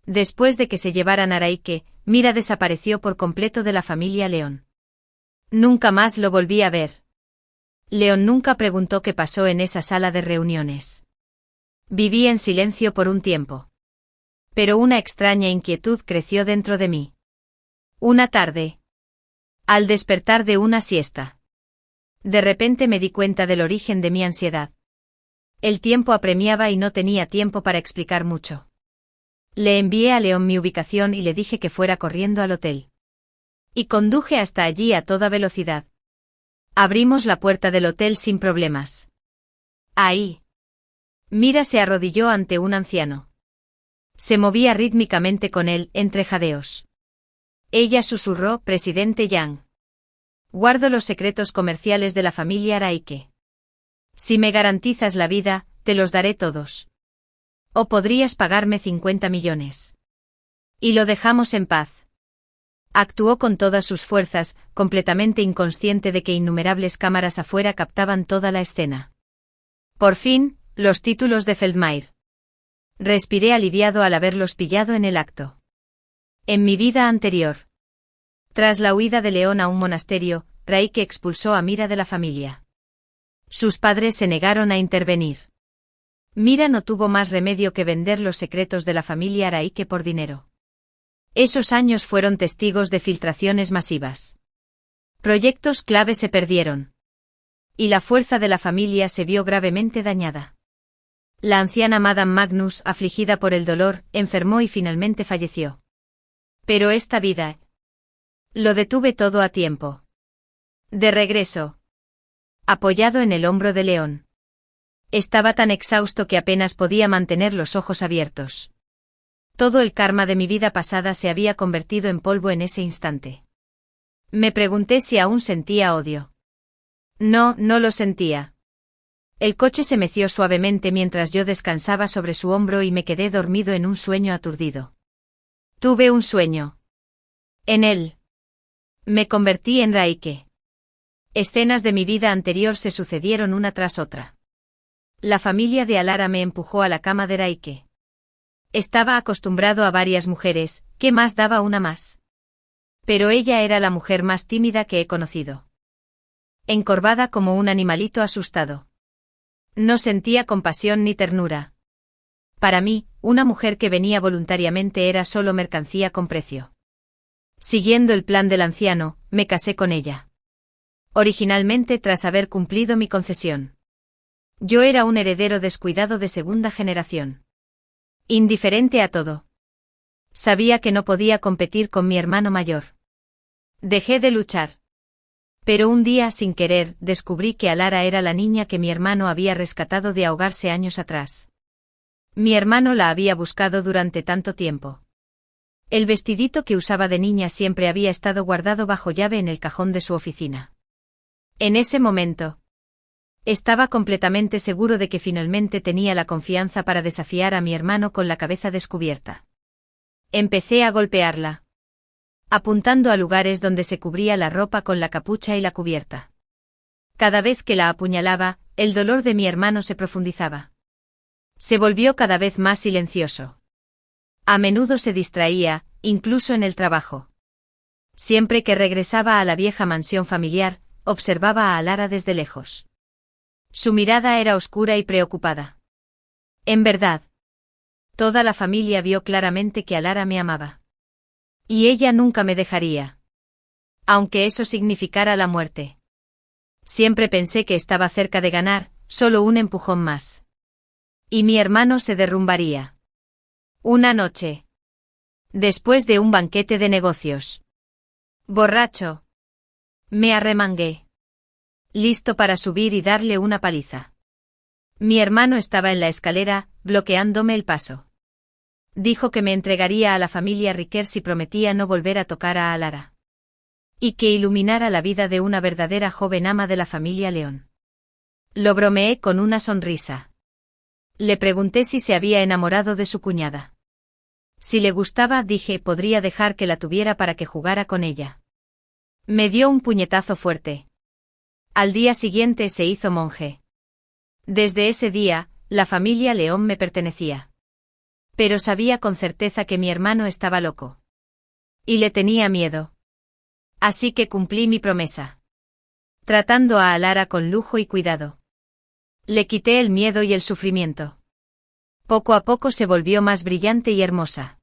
Después de que se llevaran a Raike, Mira desapareció por completo de la familia León. Nunca más lo volví a ver. León nunca preguntó qué pasó en esa sala de reuniones. Viví en silencio por un tiempo. Pero una extraña inquietud creció dentro de mí. Una tarde. Al despertar de una siesta. De repente me di cuenta del origen de mi ansiedad. El tiempo apremiaba y no tenía tiempo para explicar mucho. Le envié a León mi ubicación y le dije que fuera corriendo al hotel. Y conduje hasta allí a toda velocidad. Abrimos la puerta del hotel sin problemas. Ahí. Mira se arrodilló ante un anciano. Se movía rítmicamente con él, entre jadeos. Ella susurró, Presidente Yang. Guardo los secretos comerciales de la familia Raike. Si me garantizas la vida, te los daré todos. O podrías pagarme 50 millones. Y lo dejamos en paz. Actuó con todas sus fuerzas, completamente inconsciente de que innumerables cámaras afuera captaban toda la escena. Por fin, los títulos de Feldmair. Respiré aliviado al haberlos pillado en el acto. En mi vida anterior. Tras la huida de León a un monasterio, Raike expulsó a Mira de la familia. Sus padres se negaron a intervenir. Mira no tuvo más remedio que vender los secretos de la familia Raike por dinero. Esos años fueron testigos de filtraciones masivas. Proyectos clave se perdieron. Y la fuerza de la familia se vio gravemente dañada. La anciana Madame Magnus, afligida por el dolor, enfermó y finalmente falleció. Pero esta vida. Lo detuve todo a tiempo. De regreso. Apoyado en el hombro de León. Estaba tan exhausto que apenas podía mantener los ojos abiertos. Todo el karma de mi vida pasada se había convertido en polvo en ese instante. Me pregunté si aún sentía odio. No, no lo sentía. El coche se meció suavemente mientras yo descansaba sobre su hombro y me quedé dormido en un sueño aturdido. Tuve un sueño. En él. Me convertí en Raike. Escenas de mi vida anterior se sucedieron una tras otra. La familia de Alara me empujó a la cama de Raike. Estaba acostumbrado a varias mujeres, ¿qué más daba una más? Pero ella era la mujer más tímida que he conocido. Encorvada como un animalito asustado. No sentía compasión ni ternura. Para mí, una mujer que venía voluntariamente era solo mercancía con precio. Siguiendo el plan del anciano, me casé con ella. Originalmente tras haber cumplido mi concesión. Yo era un heredero descuidado de segunda generación. Indiferente a todo. Sabía que no podía competir con mi hermano mayor. Dejé de luchar. Pero un día, sin querer, descubrí que Alara era la niña que mi hermano había rescatado de ahogarse años atrás. Mi hermano la había buscado durante tanto tiempo. El vestidito que usaba de niña siempre había estado guardado bajo llave en el cajón de su oficina. En ese momento. Estaba completamente seguro de que finalmente tenía la confianza para desafiar a mi hermano con la cabeza descubierta. Empecé a golpearla, apuntando a lugares donde se cubría la ropa con la capucha y la cubierta. Cada vez que la apuñalaba, el dolor de mi hermano se profundizaba. Se volvió cada vez más silencioso. A menudo se distraía, incluso en el trabajo. Siempre que regresaba a la vieja mansión familiar, observaba a Lara desde lejos. Su mirada era oscura y preocupada. En verdad, toda la familia vio claramente que Lara me amaba. Y ella nunca me dejaría. Aunque eso significara la muerte. Siempre pensé que estaba cerca de ganar, solo un empujón más. Y mi hermano se derrumbaría. Una noche. Después de un banquete de negocios. Borracho. Me arremangué. Listo para subir y darle una paliza. Mi hermano estaba en la escalera, bloqueándome el paso. Dijo que me entregaría a la familia Riquer si prometía no volver a tocar a Lara. Y que iluminara la vida de una verdadera joven ama de la familia León. Lo bromeé con una sonrisa. Le pregunté si se había enamorado de su cuñada. Si le gustaba, dije, podría dejar que la tuviera para que jugara con ella. Me dio un puñetazo fuerte. Al día siguiente se hizo monje. Desde ese día, la familia León me pertenecía. Pero sabía con certeza que mi hermano estaba loco. Y le tenía miedo. Así que cumplí mi promesa. Tratando a Lara con lujo y cuidado. Le quité el miedo y el sufrimiento. Poco a poco se volvió más brillante y hermosa.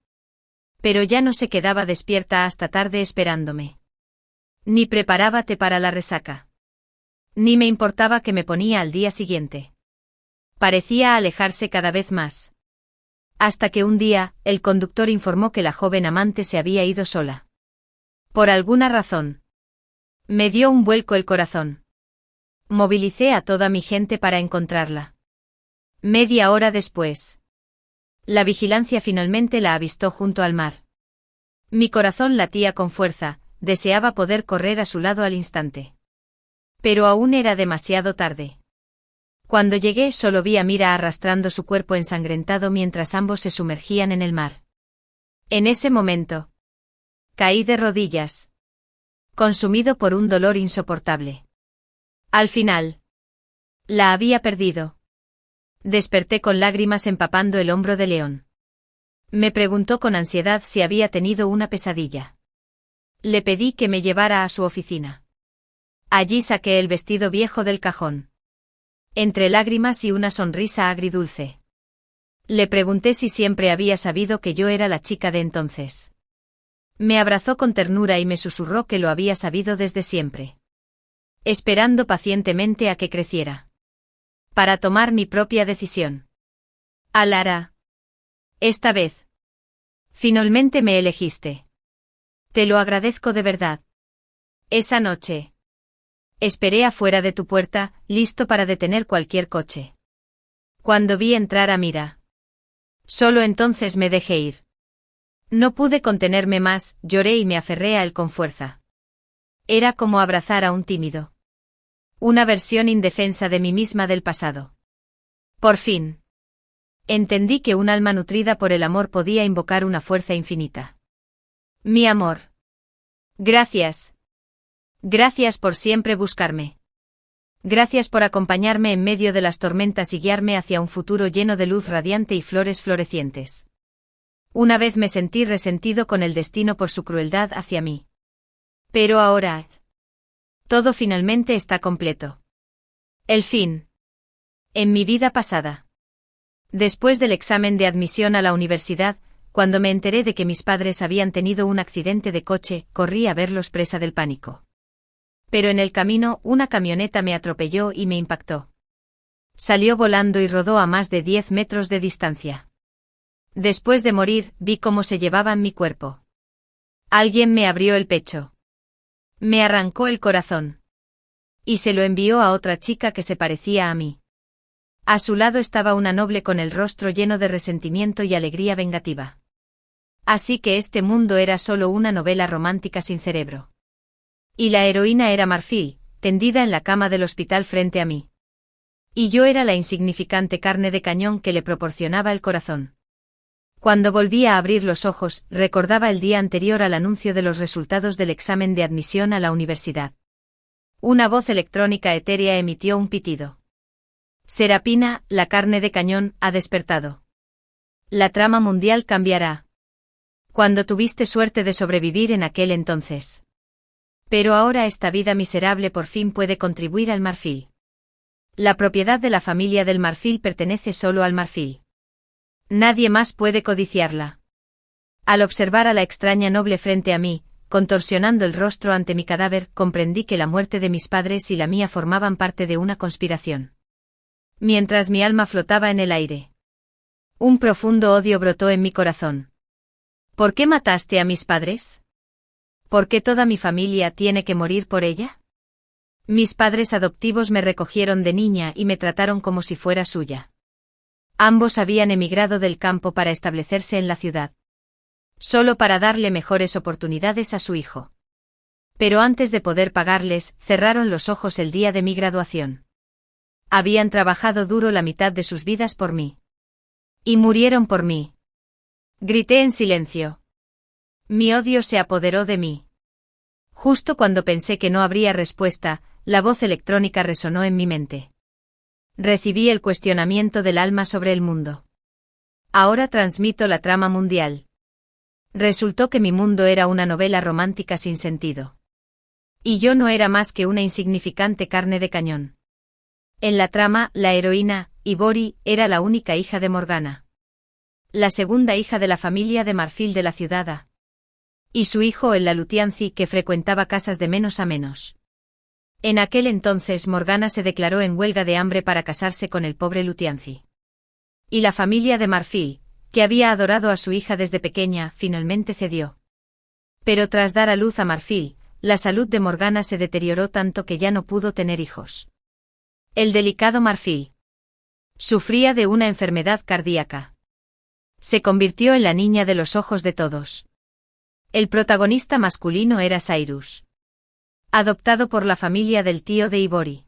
Pero ya no se quedaba despierta hasta tarde esperándome. Ni preparaba té para la resaca. Ni me importaba que me ponía al día siguiente. Parecía alejarse cada vez más. Hasta que un día, el conductor informó que la joven amante se había ido sola. Por alguna razón. Me dio un vuelco el corazón. Movilicé a toda mi gente para encontrarla. Media hora después. La vigilancia finalmente la avistó junto al mar. Mi corazón latía con fuerza, deseaba poder correr a su lado al instante. Pero aún era demasiado tarde. Cuando llegué solo vi a Mira arrastrando su cuerpo ensangrentado mientras ambos se sumergían en el mar. En ese momento. Caí de rodillas. Consumido por un dolor insoportable. Al final. La había perdido. Desperté con lágrimas empapando el hombro de León. Me preguntó con ansiedad si había tenido una pesadilla. Le pedí que me llevara a su oficina. Allí saqué el vestido viejo del cajón. Entre lágrimas y una sonrisa agridulce. Le pregunté si siempre había sabido que yo era la chica de entonces. Me abrazó con ternura y me susurró que lo había sabido desde siempre. Esperando pacientemente a que creciera. Para tomar mi propia decisión. A Lara. Esta vez. Finalmente me elegiste. Te lo agradezco de verdad. Esa noche. Esperé afuera de tu puerta, listo para detener cualquier coche. Cuando vi entrar a Mira. Solo entonces me dejé ir. No pude contenerme más, lloré y me aferré a él con fuerza. Era como abrazar a un tímido. Una versión indefensa de mí misma del pasado. Por fin. Entendí que un alma nutrida por el amor podía invocar una fuerza infinita. Mi amor. Gracias. Gracias por siempre buscarme. Gracias por acompañarme en medio de las tormentas y guiarme hacia un futuro lleno de luz radiante y flores florecientes. Una vez me sentí resentido con el destino por su crueldad hacia mí. Pero ahora... todo finalmente está completo. El fin. En mi vida pasada. Después del examen de admisión a la universidad, cuando me enteré de que mis padres habían tenido un accidente de coche, corrí a verlos presa del pánico. Pero en el camino, una camioneta me atropelló y me impactó. Salió volando y rodó a más de 10 metros de distancia. Después de morir, vi cómo se llevaban mi cuerpo. Alguien me abrió el pecho. Me arrancó el corazón. Y se lo envió a otra chica que se parecía a mí. A su lado estaba una noble con el rostro lleno de resentimiento y alegría vengativa. Así que este mundo era solo una novela romántica sin cerebro. Y la heroína era Marfil, tendida en la cama del hospital frente a mí. Y yo era la insignificante carne de cañón que le proporcionaba el corazón. Cuando volví a abrir los ojos, recordaba el día anterior al anuncio de los resultados del examen de admisión a la universidad. Una voz electrónica etérea emitió un pitido. Serapina, la carne de cañón, ha despertado. La trama mundial cambiará. Cuando tuviste suerte de sobrevivir en aquel entonces. Pero ahora esta vida miserable por fin puede contribuir al marfil. La propiedad de la familia del marfil pertenece solo al marfil. Nadie más puede codiciarla. Al observar a la extraña noble frente a mí, contorsionando el rostro ante mi cadáver, comprendí que la muerte de mis padres y la mía formaban parte de una conspiración. Mientras mi alma flotaba en el aire. Un profundo odio brotó en mi corazón. ¿Por qué mataste a mis padres? ¿Por qué toda mi familia tiene que morir por ella? Mis padres adoptivos me recogieron de niña y me trataron como si fuera suya. Ambos habían emigrado del campo para establecerse en la ciudad. Solo para darle mejores oportunidades a su hijo. Pero antes de poder pagarles, cerraron los ojos el día de mi graduación. Habían trabajado duro la mitad de sus vidas por mí. Y murieron por mí. Grité en silencio. Mi odio se apoderó de mí. Justo cuando pensé que no habría respuesta, la voz electrónica resonó en mi mente. Recibí el cuestionamiento del alma sobre el mundo. Ahora transmito la trama mundial. Resultó que mi mundo era una novela romántica sin sentido. Y yo no era más que una insignificante carne de cañón. En la trama, la heroína, Ibori, era la única hija de Morgana. La segunda hija de la familia de marfil de la ciudad. Y su hijo el Lalutianzi que frecuentaba casas de menos a menos. En aquel entonces Morgana se declaró en huelga de hambre para casarse con el pobre Lutianzi. Y la familia de marfil, que había adorado a su hija desde pequeña, finalmente cedió. Pero tras dar a luz a marfil, la salud de Morgana se deterioró tanto que ya no pudo tener hijos. El delicado marfil sufría de una enfermedad cardíaca. Se convirtió en la niña de los ojos de todos. El protagonista masculino era Cyrus. Adoptado por la familia del tío de Ibori.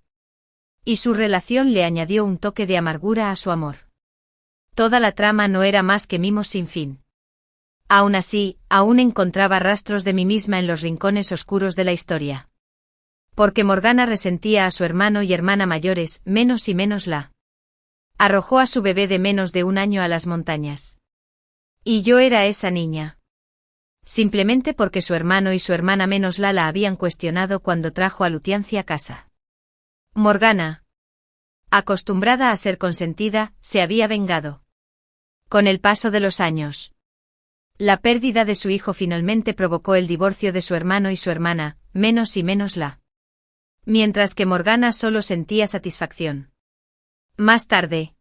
Y su relación le añadió un toque de amargura a su amor. Toda la trama no era más que mimos sin fin. Aún así, aún encontraba rastros de mí misma en los rincones oscuros de la historia. Porque Morgana resentía a su hermano y hermana mayores, menos y menos la. Arrojó a su bebé de menos de un año a las montañas. Y yo era esa niña. Simplemente porque su hermano y su hermana menos la habían cuestionado cuando trajo a Lutianzi a casa. Morgana, acostumbrada a ser consentida, se había vengado. Con el paso de los años. La pérdida de su hijo finalmente provocó el divorcio de su hermano y su hermana, menos y menos la. Mientras que Morgana solo sentía satisfacción. Más tarde.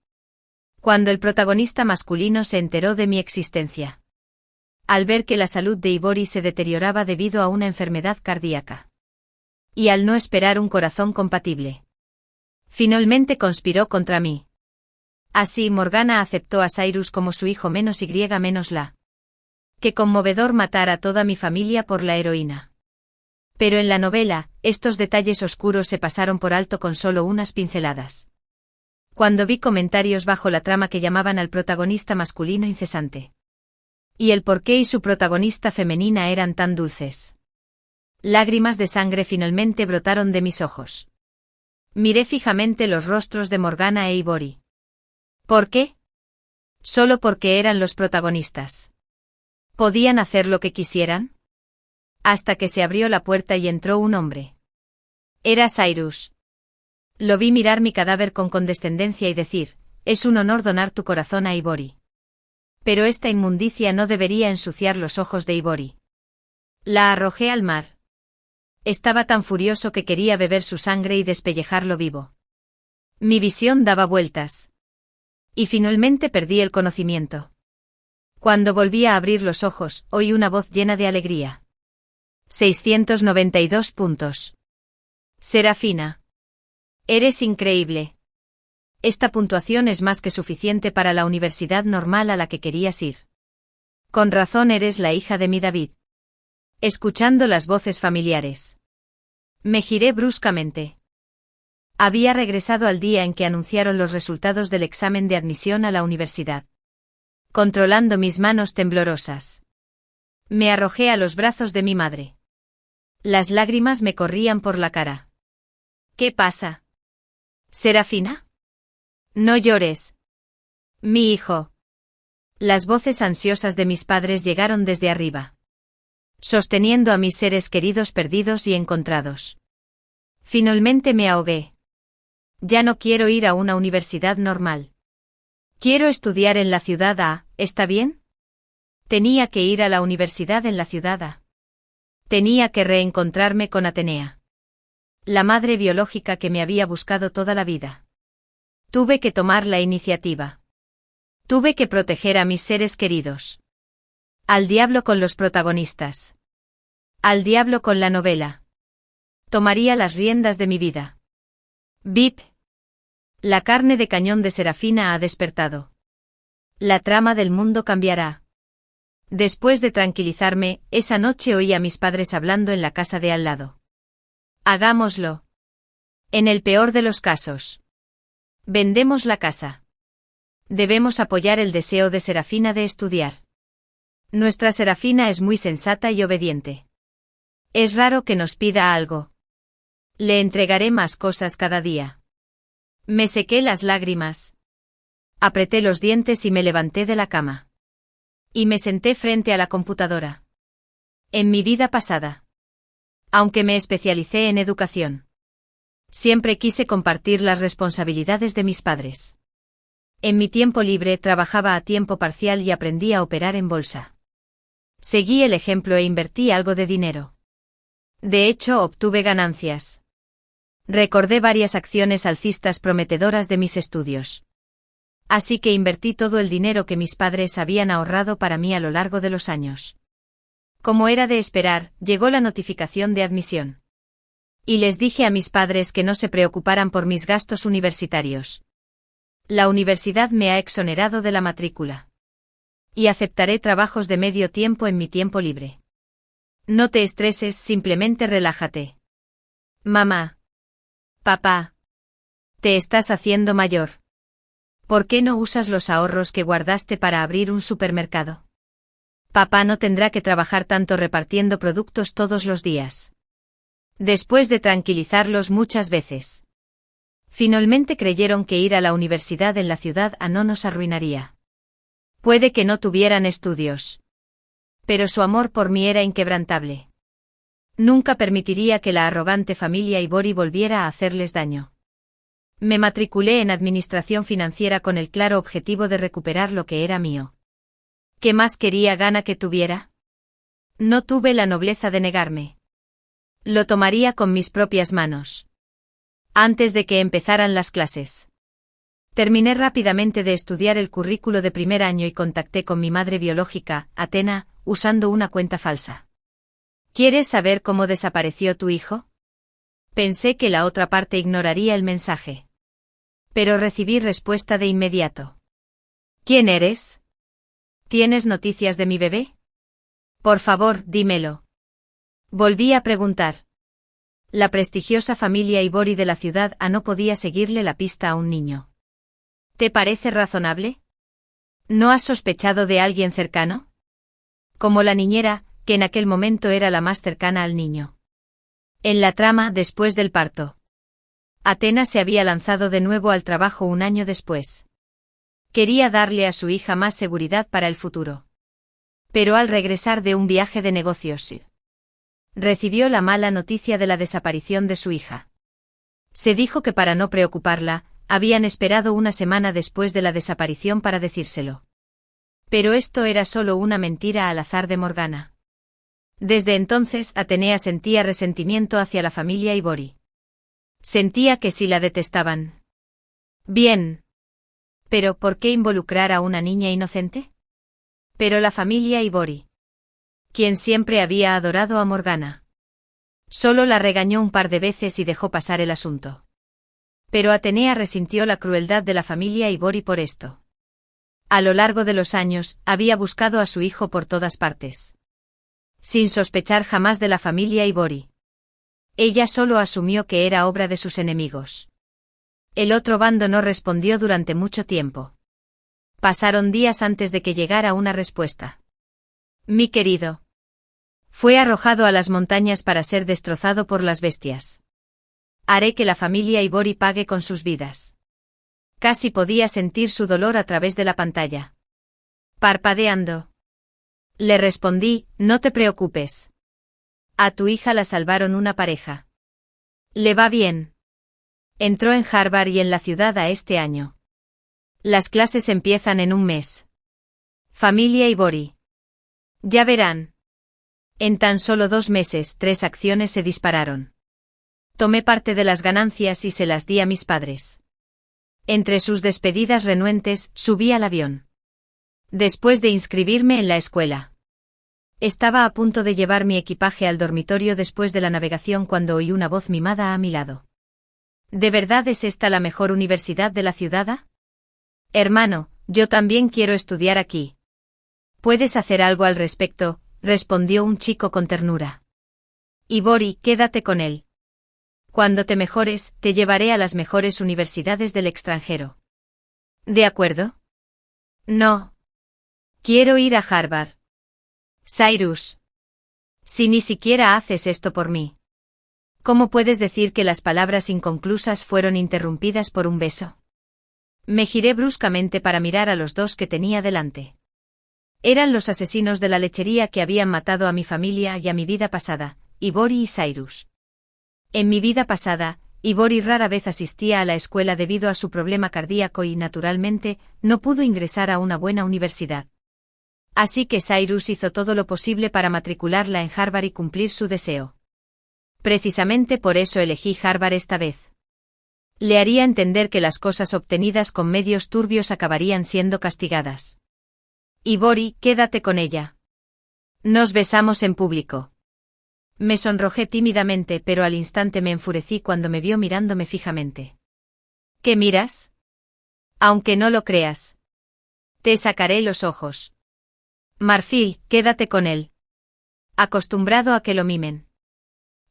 Cuando el protagonista masculino se enteró de mi existencia. Al ver que la salud de Ibori se deterioraba debido a una enfermedad cardíaca. Y al no esperar un corazón compatible. Finalmente conspiró contra mí. Así Morgana aceptó a Cyrus como su hijo menos y menos la. Qué conmovedor matar a toda mi familia por la heroína. Pero en la novela, estos detalles oscuros se pasaron por alto con solo unas pinceladas. Cuando vi comentarios bajo la trama que llamaban al protagonista masculino incesante. Y el porqué y su protagonista femenina eran tan dulces. Lágrimas de sangre finalmente brotaron de mis ojos. Miré fijamente los rostros de Morgana e Ibori. ¿Por qué? Solo porque eran los protagonistas. ¿Podían hacer lo que quisieran? Hasta que se abrió la puerta y entró un hombre. Era Cyrus. Lo vi mirar mi cadáver con condescendencia y decir, es un honor donar tu corazón a Ibori. Pero esta inmundicia no debería ensuciar los ojos de Ibori. La arrojé al mar. Estaba tan furioso que quería beber su sangre y despellejarlo vivo. Mi visión daba vueltas. Y finalmente perdí el conocimiento. Cuando volví a abrir los ojos, oí una voz llena de alegría. 692 puntos. Serafina. Eres increíble. Esta puntuación es más que suficiente para la universidad normal a la que querías ir. Con razón eres la hija de mi David. Escuchando las voces familiares. Me giré bruscamente. Había regresado al día en que anunciaron los resultados del examen de admisión a la universidad. Controlando mis manos temblorosas, me arrojé a los brazos de mi madre. Las lágrimas me corrían por la cara. ¿Qué pasa? ¿Serafina? No llores. Mi hijo. Las voces ansiosas de mis padres llegaron desde arriba, sosteniendo a mis seres queridos perdidos y encontrados. Finalmente me ahogué. Ya no quiero ir a una universidad normal. Quiero estudiar en la ciudad A, ¿está bien? Tenía que ir a la universidad en la ciudad A. Tenía que reencontrarme con Atenea, la madre biológica que me había buscado toda la vida. Tuve que tomar la iniciativa. Tuve que proteger a mis seres queridos. Al diablo con los protagonistas. Al diablo con la novela. Tomaría las riendas de mi vida. Vip. La carne de cañón de Serafina ha despertado. La trama del mundo cambiará. Después de tranquilizarme, esa noche oí a mis padres hablando en la casa de al lado. Hagámoslo. En el peor de los casos. Vendemos la casa. Debemos apoyar el deseo de Serafina de estudiar. Nuestra Serafina es muy sensata y obediente. Es raro que nos pida algo. Le entregaré más cosas cada día. Me sequé las lágrimas. Apreté los dientes y me levanté de la cama. Y me senté frente a la computadora. En mi vida pasada, aunque me especialicé en educación, siempre quise compartir las responsabilidades de mis padres. En mi tiempo libre trabajaba a tiempo parcial y aprendí a operar en bolsa. Seguí el ejemplo e invertí algo de dinero. De hecho, obtuve ganancias. Recordé varias acciones alcistas prometedoras de mis estudios. Así que invertí todo el dinero que mis padres habían ahorrado para mí a lo largo de los años. Como era de esperar, llegó la notificación de admisión. Y les dije a mis padres que no se preocuparan por mis gastos universitarios. La universidad me ha exonerado de la matrícula. Y aceptaré trabajos de medio tiempo en mi tiempo libre. No te estreses, simplemente relájate. Mamá. Papá. Te estás haciendo mayor. ¿Por qué no usas los ahorros que guardaste para abrir un supermercado? Papá no tendrá que trabajar tanto repartiendo productos todos los días. Después de tranquilizarlos muchas veces, finalmente creyeron que ir a la universidad en la ciudad A no nos arruinaría. Puede que no tuvieran estudios, pero su amor por mí era inquebrantable. Nunca permitiría que la arrogante familia Ibori volviera a hacerles daño. Me matriculé en administración financiera con el claro objetivo de recuperar lo que era mío. ¿Qué más quería gana que tuviera? No tuve la nobleza de negarme. Lo tomaría con mis propias manos. Antes de que empezaran las clases. Terminé rápidamente de estudiar el currículo de primer año y contacté con mi madre biológica, Atena, usando una cuenta falsa. ¿Quieres saber cómo desapareció tu hijo? Pensé que la otra parte ignoraría el mensaje. Pero recibí respuesta de inmediato. ¿Quién eres? ¿Tienes noticias de mi bebé? Por favor, dímelo. Volví a preguntar. La prestigiosa familia Ibori de la ciudad A no podía seguirle la pista a un niño. ¿Te parece razonable? ¿No has sospechado de alguien cercano? Como la niñera, que en aquel momento era la más cercana al niño. En la trama, después del parto, Atena se había lanzado de nuevo al trabajo un año después. Quería darle a su hija más seguridad para el futuro. Pero al regresar de un viaje de negocios, recibió la mala noticia de la desaparición de su hija. Se dijo que para no preocuparla, habían esperado una semana después de la desaparición para decírselo. Pero esto era solo una mentira al azar de Morgana. Desde entonces Atenea sentía resentimiento hacia la familia Ibori. Sentía que sí la detestaban. Bien. ¿Pero por qué involucrar a una niña inocente? Pero la familia Ibori, quien siempre había adorado a Morgana, solo la regañó un par de veces y dejó pasar el asunto. Pero Atenea resintió la crueldad de la familia Ibori por esto. A lo largo de los años, había buscado a su hijo por todas partes, sin sospechar jamás de la familia Ibori. Ella solo asumió que era obra de sus enemigos. El otro bando no respondió durante mucho tiempo. Pasaron días antes de que llegara una respuesta. Mi querido. Fue arrojado a las montañas para ser destrozado por las bestias. Haré que la familia Ibori pague con sus vidas. Casi podía sentir su dolor a través de la pantalla. Parpadeando. Le respondí, no te preocupes. A tu hija la salvaron una pareja. Le va bien. Entró en Harvard y en la ciudad a este año. Las clases empiezan en un mes. Familia Ibori. Ya verán. En tan solo 2 meses, 3 acciones se dispararon. Tomé parte de las ganancias y se las di a mis padres. Entre sus despedidas renuentes, subí al avión. Después de inscribirme en la escuela. Estaba a punto de llevar mi equipaje al dormitorio después de la navegación cuando oí una voz mimada a mi lado. ¿De verdad es esta la mejor universidad de la ciudad? Hermano, yo también quiero estudiar aquí. ¿Puedes hacer algo al respecto?, respondió un chico con ternura. Ibori, quédate con él. Cuando te mejores, te llevaré a las mejores universidades del extranjero. ¿De acuerdo? No. Quiero ir a Harvard. Cyrus. Si ni siquiera haces esto por mí. ¿Cómo puedes decir que las palabras inconclusas fueron interrumpidas por un beso? Me giré bruscamente para mirar a los dos que tenía delante. Eran los asesinos de la lechería que habían matado a mi familia y a mi vida pasada, Ibori y Cyrus. En mi vida pasada, Ibori rara vez asistía a la escuela debido a su problema cardíaco y, naturalmente, no pudo ingresar a una buena universidad. Así que Cyrus hizo todo lo posible para matricularla en Harvard y cumplir su deseo. Precisamente por eso elegí Harvard esta vez. Le haría entender que las cosas obtenidas con medios turbios acabarían siendo castigadas. Ibori, quédate con ella. Nos besamos en público. Me sonrojé tímidamente, pero al instante me enfurecí cuando me vio mirándome fijamente. ¿Qué miras? Aunque no lo creas. Te sacaré los ojos. Marfil, quédate con él. Acostumbrado a que lo mimen.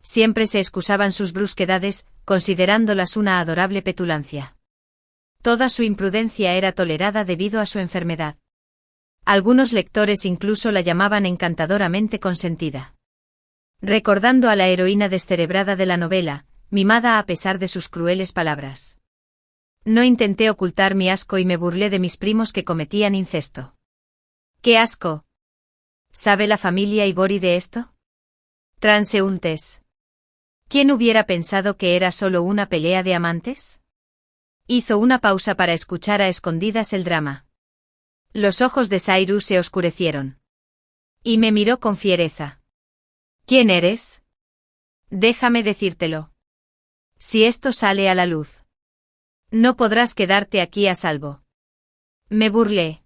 Siempre se excusaban sus brusquedades, considerándolas una adorable petulancia. Toda su imprudencia era tolerada debido a su enfermedad. Algunos lectores incluso la llamaban encantadoramente consentida. Recordando a la heroína descerebrada de la novela, mimada a pesar de sus crueles palabras. No intenté ocultar mi asco y me burlé de mis primos que cometían incesto. ¡Qué asco! ¿Sabe la familia Ibori de esto? Transeúntes. ¿Quién hubiera pensado que era solo una pelea de amantes? Hizo una pausa para escuchar a escondidas el drama. Los ojos de Cyrus se oscurecieron. Y me miró con fiereza. ¿Quién eres? Déjame decírtelo. Si esto sale a la luz, no podrás quedarte aquí a salvo. Me burlé.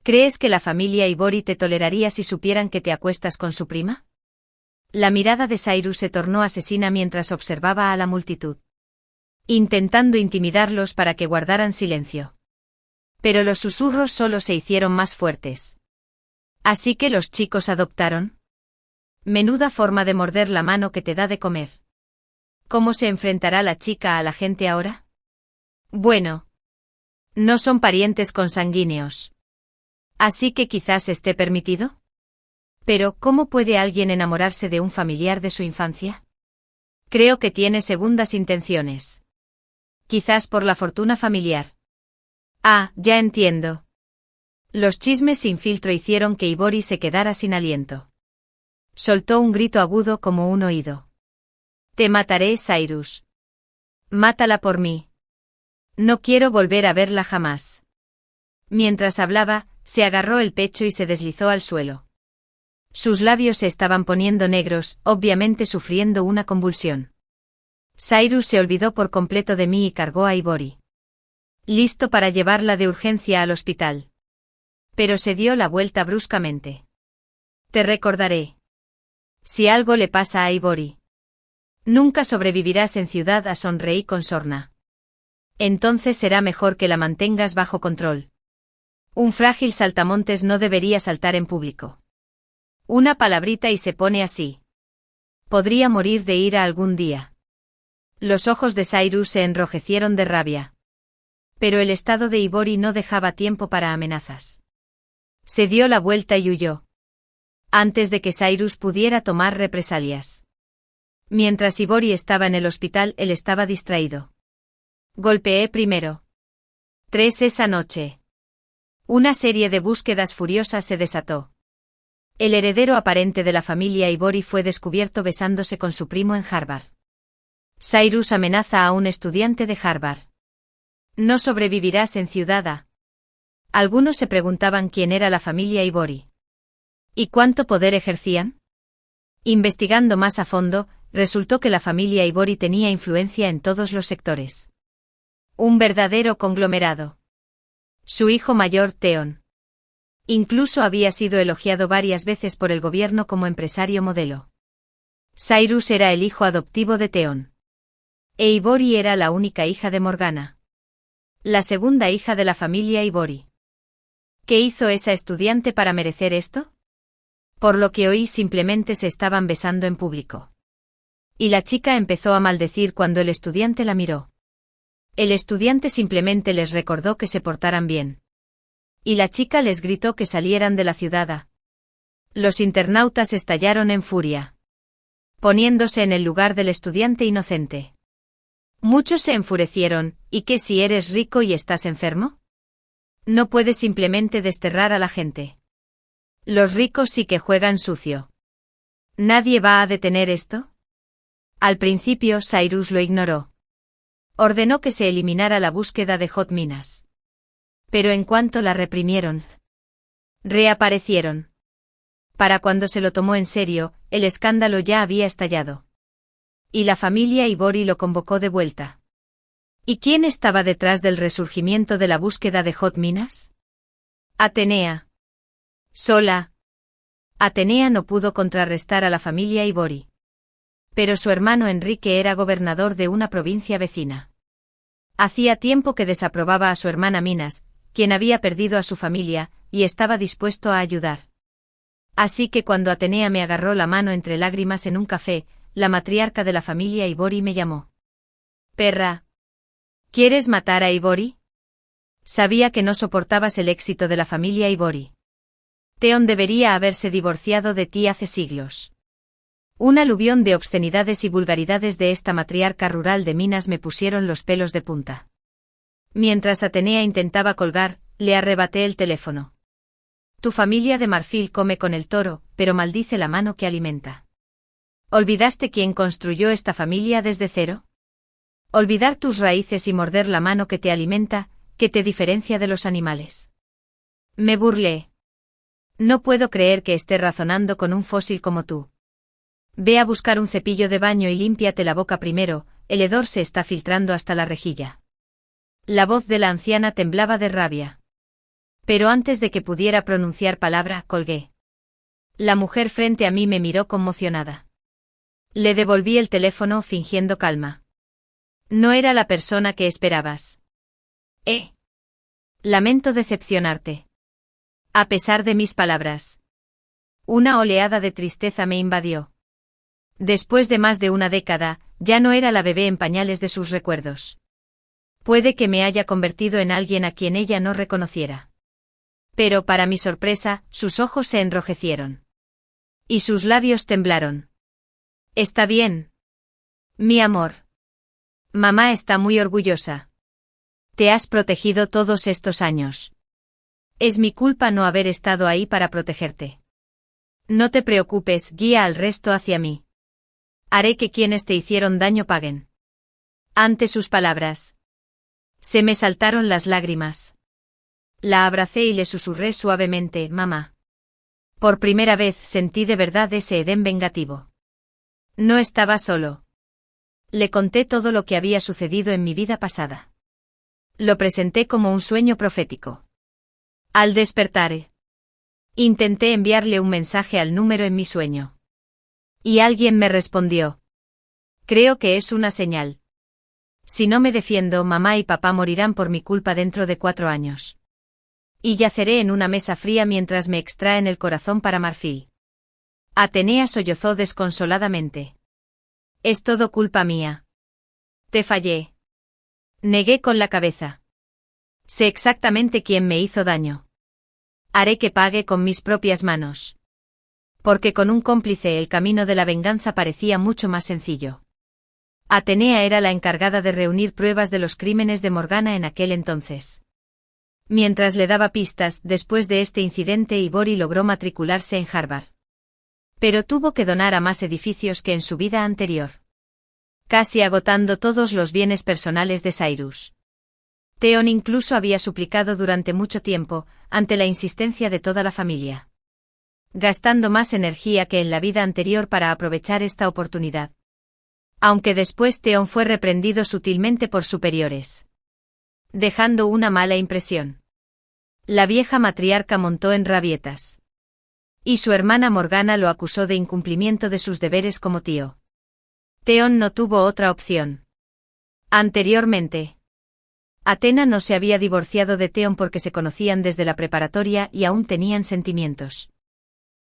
¿Crees que la familia Ibori te toleraría si supieran que te acuestas con su prima? La mirada de Cyrus se tornó asesina mientras observaba a la multitud, intentando intimidarlos para que guardaran silencio. Pero los susurros solo se hicieron más fuertes. ¿Así que los chicos adoptaron? Menuda forma de morder la mano que te da de comer. ¿Cómo se enfrentará la chica a la gente ahora? Bueno. No son parientes consanguíneos. Así que quizás esté permitido. Pero, ¿cómo puede alguien enamorarse de un familiar de su infancia? Creo que tiene segundas intenciones. Quizás por la fortuna familiar. Ah, ya entiendo. Los chismes sin filtro hicieron que Ibori se quedara sin aliento. Soltó un grito agudo como un oído. Te mataré, Cyrus. Mátala por mí. No quiero volver a verla jamás. Mientras hablaba, se agarró el pecho y se deslizó al suelo. Sus labios se estaban poniendo negros, obviamente sufriendo una convulsión. Cyrus se olvidó por completo de mí y cargó a Ibori. Listo para llevarla de urgencia al hospital. Pero se dio la vuelta bruscamente. Te recordaré. Si algo le pasa a Ibori. Nunca sobrevivirás en ciudad, a sonreí con sorna. Entonces será mejor que la mantengas bajo control. Un frágil saltamontes no debería saltar en público. Una palabrita y se pone así. Podría morir de ira algún día. Los ojos de Cyrus se enrojecieron de rabia. Pero el estado de Ivory no dejaba tiempo para amenazas. Se dio la vuelta y huyó. Antes de que Cyrus pudiera tomar represalias. Mientras Ivory estaba en el hospital, él estaba distraído. Golpeé primero. 3 esa noche. Una serie de búsquedas furiosas se desató. El heredero aparente de la familia Ivory fue descubierto besándose con su primo en Harvard. Cyrus amenaza a un estudiante de Harvard. No sobrevivirás en Ciudad A. Algunos se preguntaban quién era la familia Ivory. ¿Y cuánto poder ejercían? Investigando más a fondo, resultó que la familia Ivory tenía influencia en todos los sectores. Un verdadero conglomerado. Su hijo mayor, Theon. Incluso había sido elogiado varias veces por el gobierno como empresario modelo. Cyrus era el hijo adoptivo de Theon. E Ivory era la única hija de Morgana. La segunda hija de la familia Ivory. ¿Qué hizo esa estudiante para merecer esto? Por lo que oí, simplemente se estaban besando en público. Y la chica empezó a maldecir cuando el estudiante la miró. El estudiante simplemente les recordó que se portaran bien. Y la chica les gritó que salieran de la ciudad A. Los internautas estallaron en furia, poniéndose en el lugar del estudiante inocente. Muchos se enfurecieron. ¿Y qué si eres rico y estás enfermo? No puedes simplemente desterrar a la gente. Los ricos sí que juegan sucio. ¿Nadie va a detener esto? Al principio Cyrus lo ignoró. Ordenó que se eliminara la búsqueda de Hot Minas. Pero en cuanto la reprimieron, reaparecieron. Para cuando se lo tomó en serio, el escándalo ya había estallado. Y la familia Ivory lo convocó de vuelta. ¿Y quién estaba detrás del resurgimiento de la búsqueda de Hot Minas? Atenea. Sola. Atenea no pudo contrarrestar a la familia Ivory. Pero su hermano Enrique era gobernador de una provincia vecina. Hacía tiempo que desaprobaba a su hermana Minas, quien había perdido a su familia, y estaba dispuesto a ayudar. Así que cuando Atenea me agarró la mano entre lágrimas en un café, la matriarca de la familia Ivory me llamó. Perra. ¿Quieres matar a Ivory? Sabía que no soportabas el éxito de la familia Ivory. Theon debería haberse divorciado de ti hace siglos. Un aluvión de obscenidades y vulgaridades de esta matriarca rural de Minas me pusieron los pelos de punta. Mientras Atenea intentaba colgar, le arrebaté el teléfono. Tu familia de marfil come con el toro, pero maldice la mano que alimenta. ¿Olvidaste quién construyó esta familia desde cero? Olvidar tus raíces y morder la mano que te alimenta, que te diferencia de los animales. Me burlé. No puedo creer que esté razonando con un fósil como tú. Ve a buscar un cepillo de baño y límpiate la boca primero, el hedor se está filtrando hasta la rejilla. La voz de la anciana temblaba de rabia. Pero antes de que pudiera pronunciar palabra, colgué. La mujer frente a mí me miró conmocionada. Le devolví el teléfono fingiendo calma. No era la persona que esperabas. Lamento decepcionarte. A pesar de mis palabras. Una oleada de tristeza me invadió. Después de más de una década, ya no era la bebé en pañales de sus recuerdos. Puede que me haya convertido en alguien a quien ella no reconociera. Pero para mi sorpresa, sus ojos se enrojecieron. Y sus labios temblaron. Está bien. Mi amor. Mamá está muy orgullosa. Te has protegido todos estos años. Es mi culpa no haber estado ahí para protegerte. No te preocupes, guía al resto hacia mí. Haré que quienes te hicieron daño paguen. Ante sus palabras, se me saltaron las lágrimas. La abracé y le susurré suavemente, mamá. Por primera vez sentí de verdad ese Edén vengativo. No estaba solo. Le conté todo lo que había sucedido en mi vida pasada. Lo presenté como un sueño profético. Al despertar, intenté enviarle un mensaje al número en mi sueño. Y alguien me respondió. Creo que es una señal. Si no me defiendo, mamá y papá morirán por mi culpa dentro de 4 años. Y yaceré en una mesa fría mientras me extraen el corazón para marfil. Atenea sollozó desconsoladamente. Es todo culpa mía. Te fallé. Negué con la cabeza. Sé exactamente quién me hizo daño. Haré que pague con mis propias manos. Porque con un cómplice el camino de la venganza parecía mucho más sencillo. Atenea era la encargada de reunir pruebas de los crímenes de Morgana en aquel entonces. Mientras le daba pistas, después de este incidente Ivory logró matricularse en Harvard. Pero tuvo que donar a más edificios que en su vida anterior. Casi agotando todos los bienes personales de Cyrus. Theon incluso había suplicado durante mucho tiempo, ante la insistencia de toda la familia. Gastando más energía que en la vida anterior para aprovechar esta oportunidad. Aunque después Theon fue reprendido sutilmente por superiores. Dejando una mala impresión. La vieja matriarca montó en rabietas. Y su hermana Morgana lo acusó de incumplimiento de sus deberes como tío. Theon no tuvo otra opción. Anteriormente, Athena no se había divorciado de Theon porque se conocían desde la preparatoria y aún tenían sentimientos.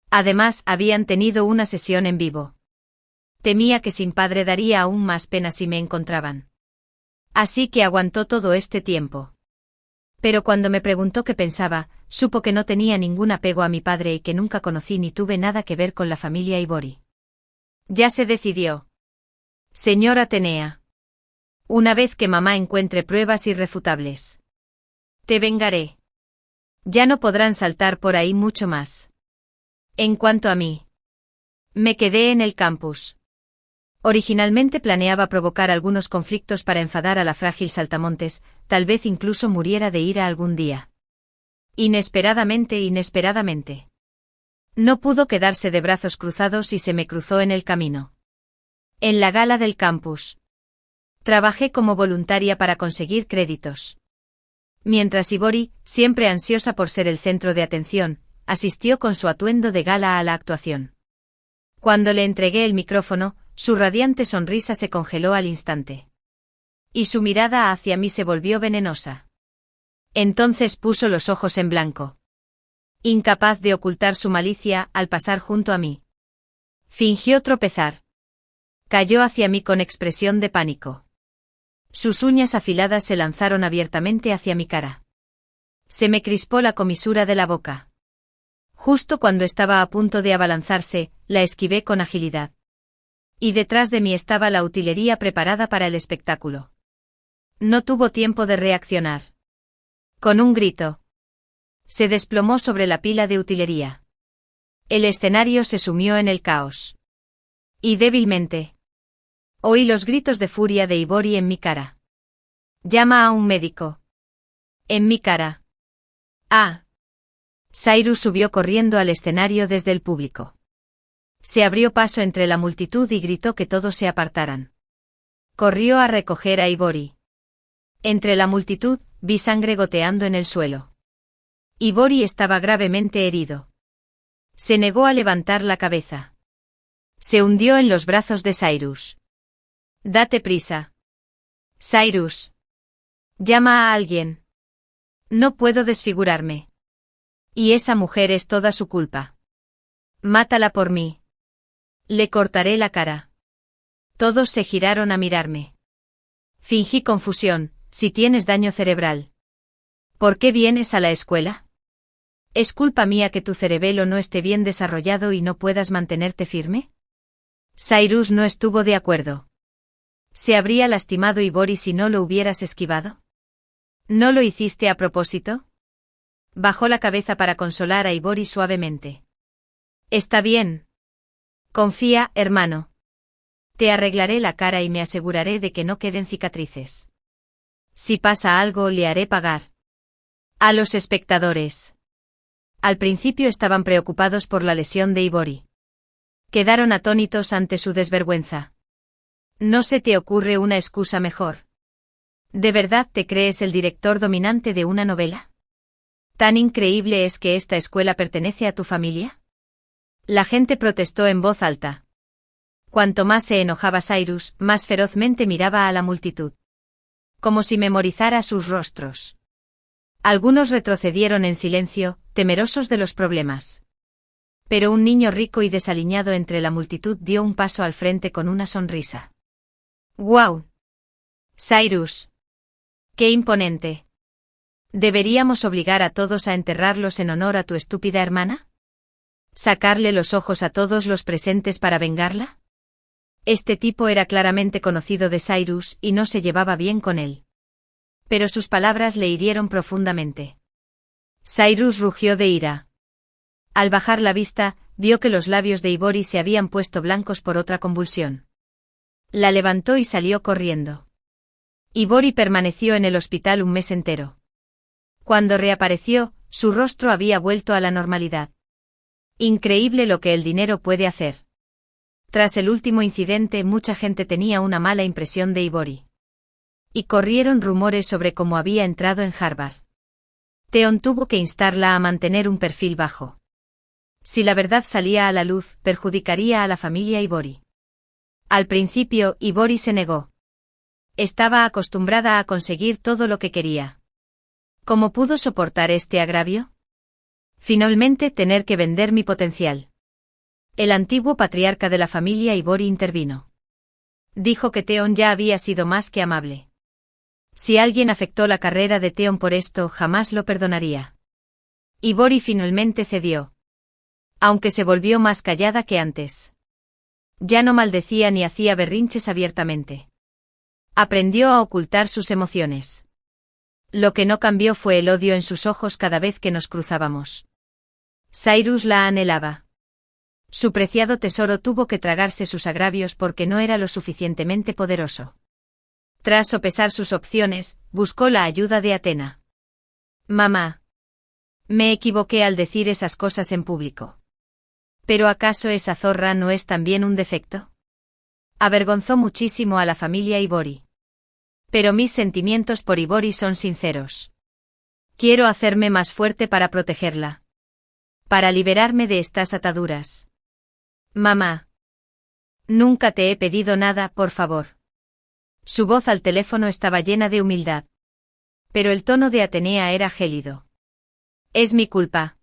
Además, habían tenido una sesión en vivo. Temía que sin padre daría aún más pena si me encontraban. Así que aguantó todo este tiempo. Pero cuando me preguntó qué pensaba, supo que no tenía ningún apego a mi padre y que nunca conocí ni tuve nada que ver con la familia Ivory. Ya se decidió. Señor Atenea. Una vez que mamá encuentre pruebas irrefutables. Te vengaré. Ya no podrán saltar por ahí mucho más. En cuanto a mí. Me quedé en el campus. Originalmente planeaba provocar algunos conflictos para enfadar a la frágil Saltamontes, tal vez incluso muriera de ira algún día. Inesperadamente. No pudo quedarse de brazos cruzados y se me cruzó en el camino. En la gala del campus. Trabajé como voluntaria para conseguir créditos. Mientras Ivory, siempre ansiosa por ser el centro de atención, asistió con su atuendo de gala a la actuación. Cuando le entregué el micrófono, su radiante sonrisa se congeló al instante. Y su mirada hacia mí se volvió venenosa. Entonces puso los ojos en blanco. Incapaz de ocultar su malicia al pasar junto a mí. Fingió tropezar. Cayó hacia mí con expresión de pánico. Sus uñas afiladas se lanzaron abiertamente hacia mi cara. Se me crispó la comisura de la boca. Justo cuando estaba a punto de abalanzarse, la esquivé con agilidad. Y detrás de mí estaba la utilería preparada para el espectáculo. No tuvo tiempo de reaccionar. Con un grito. Se desplomó sobre la pila de utilería. El escenario se sumió en el caos. Y débilmente. Oí los gritos de furia de Ivory en mi cara. Llama a un médico. En mi cara. Ah. Cyrus subió corriendo al escenario desde el público. Se abrió paso entre la multitud y gritó que todos se apartaran. Corrió a recoger a Ivory. Entre la multitud, vi sangre goteando en el suelo. Ivory estaba gravemente herido. Se negó a levantar la cabeza. Se hundió en los brazos de Cyrus. Date prisa. Cyrus. Llama a alguien. No puedo desfigurarme. Y esa mujer es toda su culpa. Mátala por mí. Le cortaré la cara. Todos se giraron a mirarme. Fingí confusión. Si tienes daño cerebral. ¿Por qué vienes a la escuela? ¿Es culpa mía que tu cerebelo no esté bien desarrollado y no puedas mantenerte firme? Cyrus no estuvo de acuerdo. ¿Se habría lastimado Ivory si no lo hubieras esquivado? ¿No lo hiciste a propósito? Bajó la cabeza para consolar a Ivory suavemente. Está bien. Confía, hermano. Te arreglaré la cara y me aseguraré de que no queden cicatrices. Si pasa algo, le haré pagar. A los espectadores. Al principio estaban preocupados por la lesión de Ivory. Quedaron atónitos ante su desvergüenza. ¿No se te ocurre una excusa mejor? ¿De verdad te crees el director dominante de una novela? ¿Tan increíble es que esta escuela pertenece a tu familia? La gente protestó en voz alta. Cuanto más se enojaba Cyrus, más ferozmente miraba a la multitud. Como si memorizara sus rostros. Algunos retrocedieron en silencio, temerosos de los problemas. Pero un niño rico y desaliñado entre la multitud dio un paso al frente con una sonrisa. ¡Guau! Cyrus. ¡Qué imponente! ¿Deberíamos obligar a todos a enterrarlos en honor a tu estúpida hermana? ¿Sacarle los ojos a todos los presentes para vengarla? Este tipo era claramente conocido de Cyrus y no se llevaba bien con él. Pero sus palabras le hirieron profundamente. Cyrus rugió de ira. Al bajar la vista, vio que los labios de Ivory se habían puesto blancos por otra convulsión. La levantó y salió corriendo. Ivory permaneció en el hospital un mes entero. Cuando reapareció, su rostro había vuelto a la normalidad. Increíble lo que el dinero puede hacer. Tras el último incidente, mucha gente tenía una mala impresión de Ivory. Y corrieron rumores sobre cómo había entrado en Harvard. Theon tuvo que instarla a mantener un perfil bajo. Si la verdad salía a la luz, perjudicaría a la familia Ivory. Al principio, Ivory se negó. Estaba acostumbrada a conseguir todo lo que quería. ¿Cómo pudo soportar este agravio? Finalmente tener que vender mi potencial. El antiguo patriarca de la familia Ivory intervino. Dijo que Theon ya había sido más que amable. Si alguien afectó la carrera de Theon por esto, jamás lo perdonaría. Ivory finalmente cedió. Aunque se volvió más callada que antes. Ya no maldecía ni hacía berrinches abiertamente. Aprendió a ocultar sus emociones. Lo que no cambió fue el odio en sus ojos cada vez que nos cruzábamos. Cyrus la anhelaba. Su preciado tesoro tuvo que tragarse sus agravios porque no era lo suficientemente poderoso. Tras sopesar sus opciones, buscó la ayuda de Athena. Mamá. Me equivoqué al decir esas cosas en público. ¿Pero acaso esa zorra no es también un defecto? Avergonzó muchísimo a la familia Ivory. Pero mis sentimientos por Ivory son sinceros. Quiero hacerme más fuerte para protegerla. Para liberarme de estas ataduras. Mamá. Nunca te he pedido nada, por favor. Su voz al teléfono estaba llena de humildad. Pero el tono de Atenea era gélido. Es mi culpa.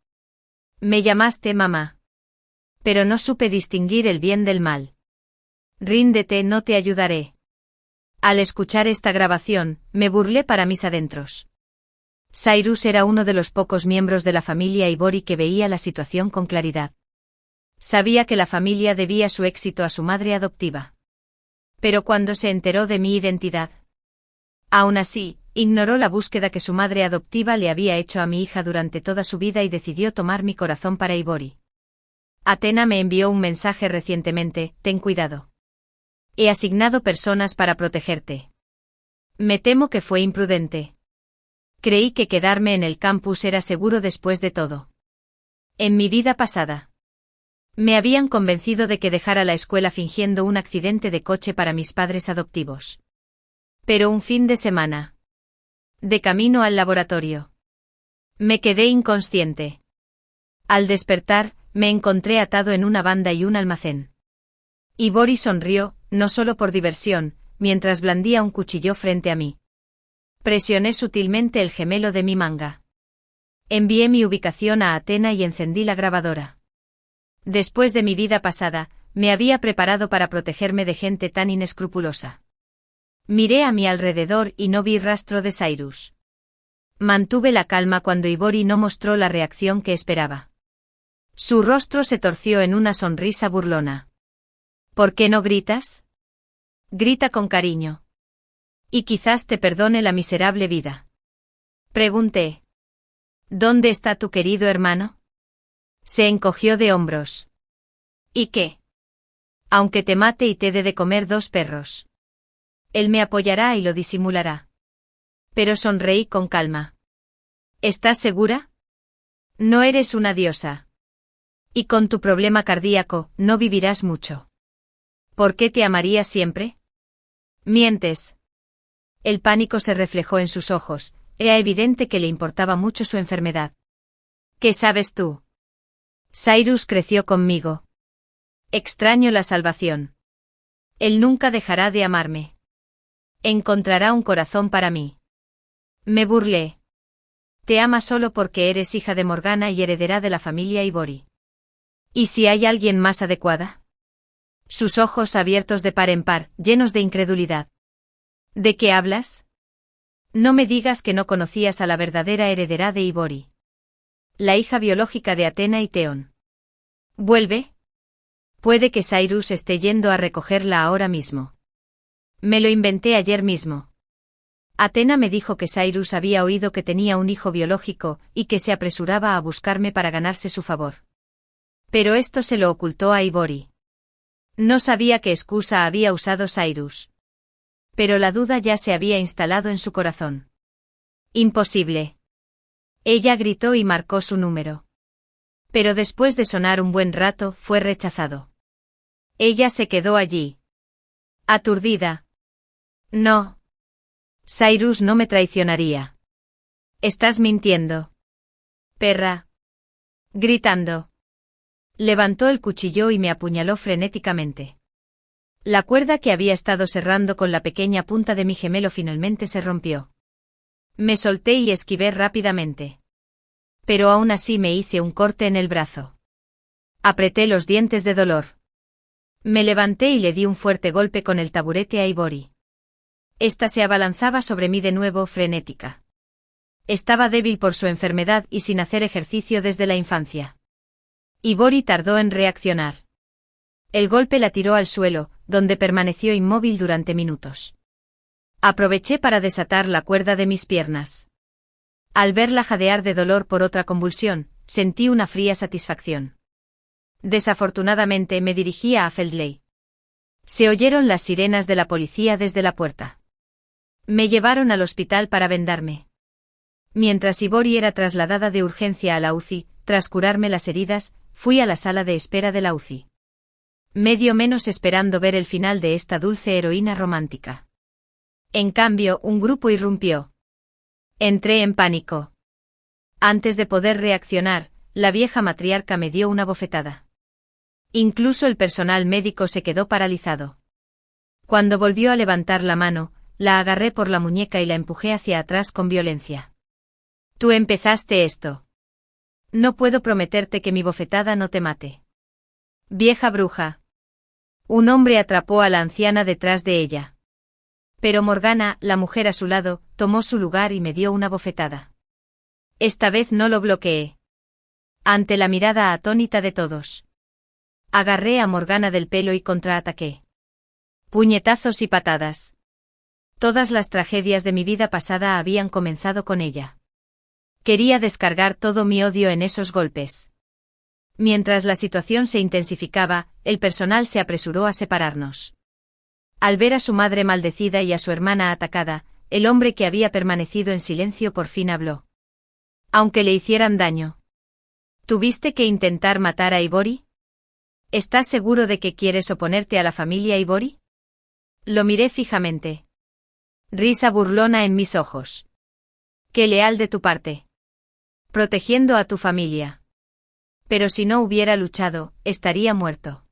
Me llamaste mamá. Pero no supe distinguir el bien del mal. Ríndete, no te ayudaré. Al escuchar esta grabación, me burlé para mis adentros. Cyrus era uno de los pocos miembros de la familia Ivory que veía la situación con claridad. Sabía que la familia debía su éxito a su madre adoptiva. Pero cuando se enteró de mi identidad. Aún así, ignoró la búsqueda que su madre adoptiva le había hecho a mi hija durante toda su vida y decidió tomar mi corazón para Ivory. Athena me envió un mensaje recientemente: ten cuidado. He asignado personas para protegerte. Me temo que fue imprudente. Creí que quedarme en el campus era seguro después de todo. En mi vida pasada. Me habían convencido de que dejara la escuela fingiendo un accidente de coche para mis padres adoptivos. Pero un fin de semana. De camino al laboratorio. Me quedé inconsciente. Al despertar, me encontré atado en una banda y un almacén. Ivory sonrió, no solo por diversión, mientras blandía un cuchillo frente a mí. Presioné sutilmente el gemelo de mi manga. Envié mi ubicación a Athena y encendí la grabadora. Después de mi vida pasada, me había preparado para protegerme de gente tan inescrupulosa. Miré a mi alrededor y no vi rastro de Cyrus. Mantuve la calma cuando Ivory no mostró la reacción que esperaba. Su rostro se torció en una sonrisa burlona. ¿Por qué no gritas? Grita con cariño. Y quizás te perdone la miserable vida. Pregunté. ¿Dónde está tu querido hermano? Se encogió de hombros. ¿Y qué? Aunque te mate y te dé de comer 2 perros. Él me apoyará y lo disimulará. Pero sonreí con calma. ¿Estás segura? No eres una diosa. Y con tu problema cardíaco, no vivirás mucho. ¿Por qué te amaría siempre? Mientes. El pánico se reflejó en sus ojos, era evidente que le importaba mucho su enfermedad. ¿Qué sabes tú? Cyrus creció conmigo. Extraño la salvación. Él nunca dejará de amarme. Encontrará un corazón para mí. Me burlé. Te ama solo porque eres hija de Morgana y heredera de la familia Ivory. ¿Y si hay alguien más adecuada? Sus ojos abiertos de par en par, llenos de incredulidad. ¿De qué hablas? No me digas que no conocías a la verdadera heredera de Ibori. La hija biológica de Atena y Teón. ¿Vuelve? Puede que Cyrus esté yendo a recogerla ahora mismo. Me lo inventé ayer mismo. Atena me dijo que Cyrus había oído que tenía un hijo biológico y que se apresuraba a buscarme para ganarse su favor. Pero esto se lo ocultó a Ibori. No sabía qué excusa había usado Cyrus. Pero la duda ya se había instalado en su corazón. Imposible. Ella gritó y marcó su número. Pero después de sonar un buen rato, fue rechazado. Ella se quedó allí. Aturdida. No. Cyrus no me traicionaría. Estás mintiendo. Perra. Gritando. Levantó el cuchillo y me apuñaló frenéticamente. La cuerda que había estado cerrando con la pequeña punta de mi gemelo finalmente se rompió. Me solté y esquivé rápidamente. Pero aún así me hice un corte en el brazo. Apreté los dientes de dolor. Me levanté y le di un fuerte golpe con el taburete a Ibori. Esta se abalanzaba sobre mí de nuevo, frenética. Estaba débil por su enfermedad y sin hacer ejercicio desde la infancia. Ibori tardó en reaccionar. El golpe la tiró al suelo, donde permaneció inmóvil durante minutos. Aproveché para desatar la cuerda de mis piernas. Al verla jadear de dolor por otra convulsión, sentí una fría satisfacción. Desafortunadamente me dirigía a Feldley. Se oyeron las sirenas de la policía desde la puerta. Me llevaron al hospital para vendarme. Mientras Ibori era trasladada de urgencia a la UCI, tras curarme las heridas, fui a la sala de espera de la UCI. Medio menos esperando ver el final de esta dulce heroína romántica. En cambio, un grupo irrumpió. Entré en pánico. Antes de poder reaccionar, la vieja matriarca me dio una bofetada. Incluso el personal médico se quedó paralizado. Cuando volvió a levantar la mano, la agarré por la muñeca y la empujé hacia atrás con violencia. Tú empezaste esto. No puedo prometerte que mi bofetada no te mate. Vieja bruja. Un hombre atrapó a la anciana detrás de ella. Pero Morgana, la mujer a su lado, tomó su lugar y me dio una bofetada. Esta vez no lo bloqueé. Ante la mirada atónita de todos. Agarré a Morgana del pelo y contraataqué. Puñetazos y patadas. Todas las tragedias de mi vida pasada habían comenzado con ella. Quería descargar todo mi odio en esos golpes. Mientras la situación se intensificaba, el personal se apresuró a separarnos. Al ver a su madre maldecida y a su hermana atacada, el hombre que había permanecido en silencio por fin habló. Aunque le hicieran daño. ¿Tuviste que intentar matar a Ibori? ¿Estás seguro de que quieres oponerte a la familia Ibori? Lo miré fijamente. Risa burlona en mis ojos. Qué leal de tu parte. Protegiendo a tu familia. Pero si no hubiera luchado, estaría muerto.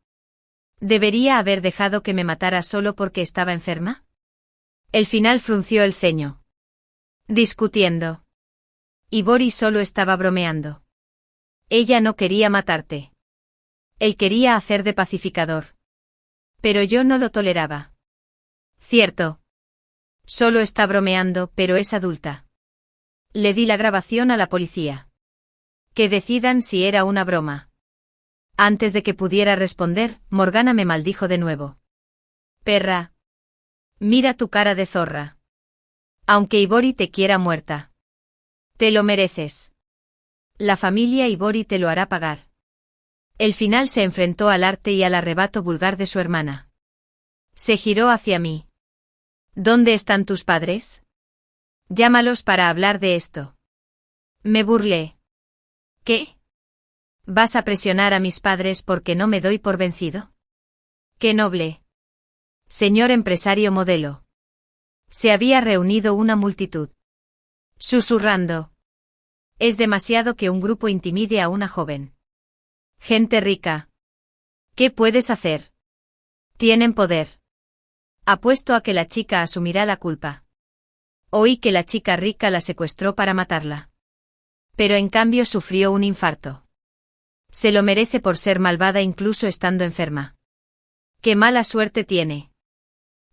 ¿Debería haber dejado que me matara solo porque estaba enferma? El final frunció el ceño. Discutiendo. Ibori solo estaba bromeando. Ella no quería matarte. Él quería hacer de pacificador. Pero yo no lo toleraba. Cierto. Solo está bromeando, pero es adulta. Le di la grabación a la policía. Que decidan si era una broma. Antes de que pudiera responder, Morgana me maldijo de nuevo. Perra. Mira tu cara de zorra. Aunque Ibori te quiera muerta. Te lo mereces. La familia Ibori te lo hará pagar. El final se enfrentó al arte y al arrebato vulgar de su hermana. Se giró hacia mí. ¿Dónde están tus padres? Llámalos para hablar de esto. Me burlé. ¿Qué? ¿Vas a presionar a mis padres porque no me doy por vencido? ¡Qué noble! Señor empresario modelo. Se había reunido una multitud. Susurrando. Es demasiado que un grupo intimide a una joven. Gente rica. ¿Qué puedes hacer? Tienen poder. Apuesto a que la chica asumirá la culpa. Oí que la chica rica la secuestró para matarla. Pero en cambio sufrió un infarto. Se lo merece por ser malvada incluso estando enferma. ¡Qué mala suerte tiene!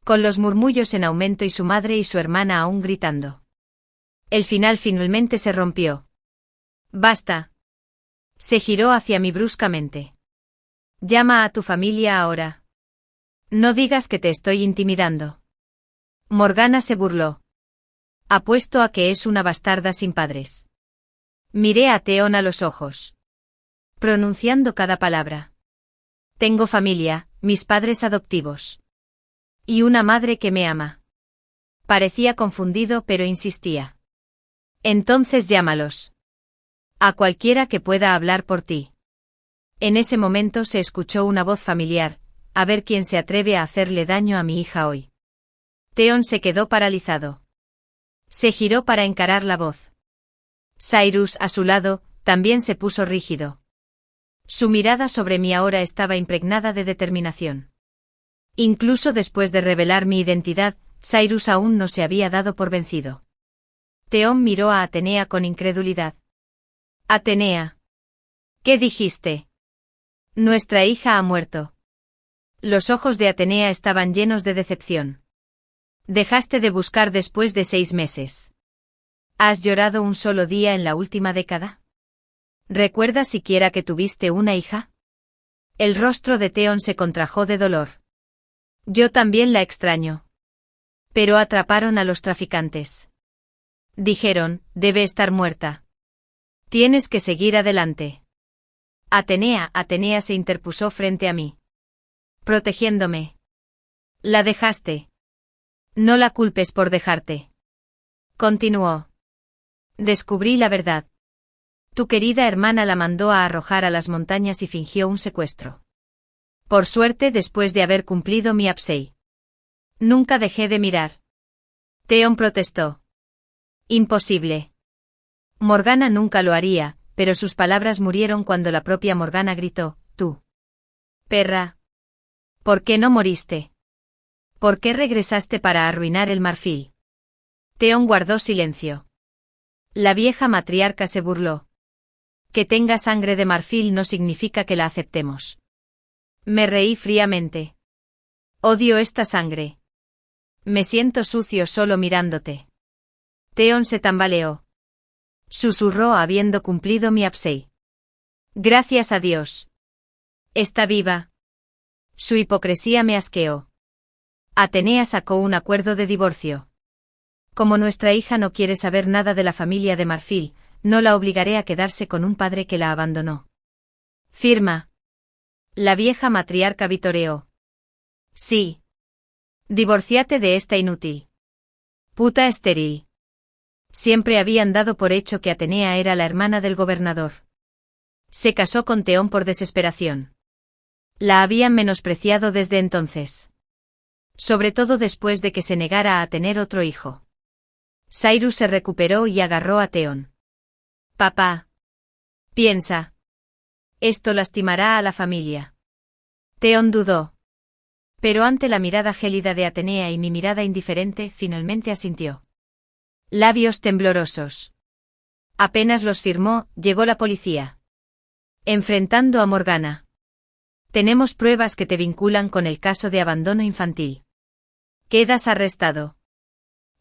con los murmullos en aumento y su madre y su hermana aún gritando. El final finalmente se rompió. Basta. Se giró hacia mí bruscamente. Llama a tu familia ahora. No digas que te estoy intimidando. Morgana se burló. Apuesto a que es una bastarda sin padres. Miré a Theon a los ojos, pronunciando cada palabra. Tengo familia, mis padres adoptivos. Y una madre que me ama. Parecía confundido pero insistía. Entonces llámalos. A cualquiera que pueda hablar por ti. En ese momento se escuchó una voz familiar, a ver quién se atreve a hacerle daño a mi hija hoy. Theon se quedó paralizado. Se giró para encarar la voz. Cyrus, a su lado, también se puso rígido. Su mirada sobre mí ahora estaba impregnada de determinación. Incluso después de revelar mi identidad, Cyrus aún no se había dado por vencido. Theon miró a Atenea con incredulidad. Atenea. ¿Qué dijiste? Nuestra hija ha muerto. Los ojos de Atenea estaban llenos de decepción. Dejaste de buscar después de 6 meses. ¿Has llorado un solo día en la última década? ¿Recuerdas siquiera que tuviste una hija? El rostro de Theon se contrajo de dolor. Yo también la extraño. Pero atraparon a los traficantes. Dijeron, debe estar muerta. Tienes que seguir adelante. Atenea se interpuso frente a mí. Protegiéndome. La dejaste. No la culpes por dejarte. Continuó. Descubrí la verdad. Tu querida hermana la mandó a arrojar a las montañas y fingió un secuestro. Por suerte, después de haber cumplido mi absei. Nunca dejé de mirar. Theon protestó. Imposible. Morgana nunca lo haría, pero sus palabras murieron cuando la propia Morgana gritó, tú. Perra. ¿Por qué no moriste? ¿Por qué regresaste para arruinar el marfil? Theon guardó silencio. La vieja matriarca se burló. Que tenga sangre de marfil no significa que la aceptemos. Me reí fríamente. Odio esta sangre. Me siento sucio solo mirándote. Theon se tambaleó. Susurró habiendo cumplido mi absei. Gracias a Dios. Está viva. Su hipocresía me asqueó. Atenea sacó un acuerdo de divorcio. Como nuestra hija no quiere saber nada de la familia de Marfil, no la obligaré a quedarse con un padre que la abandonó. Firma. La vieja matriarca vitoreó. Sí. Divorciate de esta inútil. Puta estéril. Siempre habían dado por hecho que Atenea era la hermana del gobernador. Se casó con Theon por desesperación. La habían menospreciado desde entonces. Sobre todo después de que se negara a tener otro hijo. Cyrus se recuperó y agarró a Theon. Papá. Piensa. Esto lastimará a la familia. Theon dudó. Pero ante la mirada gélida de Atenea y mi mirada indiferente, finalmente asintió. Labios temblorosos. Apenas los firmó, llegó la policía. Enfrentando a Morgana. Tenemos pruebas que te vinculan con el caso de abandono infantil. Quedas arrestado.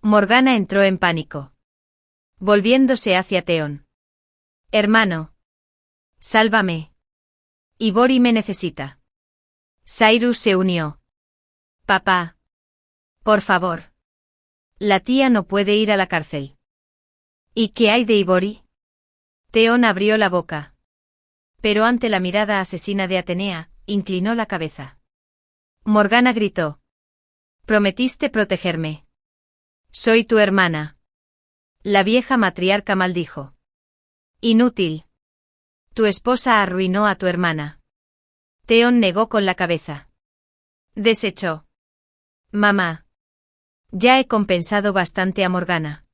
Morgana entró en pánico. Volviéndose hacia Theon. Hermano. Sálvame. Ivori me necesita. Cyrus se unió. Papá. Por favor. La tía no puede ir a la cárcel. ¿Y qué hay de Ivori? Theon abrió la boca. Pero ante la mirada asesina de Atenea, inclinó la cabeza. Morgana gritó. Prometiste protegerme. Soy tu hermana. La vieja matriarca maldijo. Inútil. Tu esposa arruinó a tu hermana. Theon negó con la cabeza. Desechó. Mamá. Ya he compensado bastante a Morgana.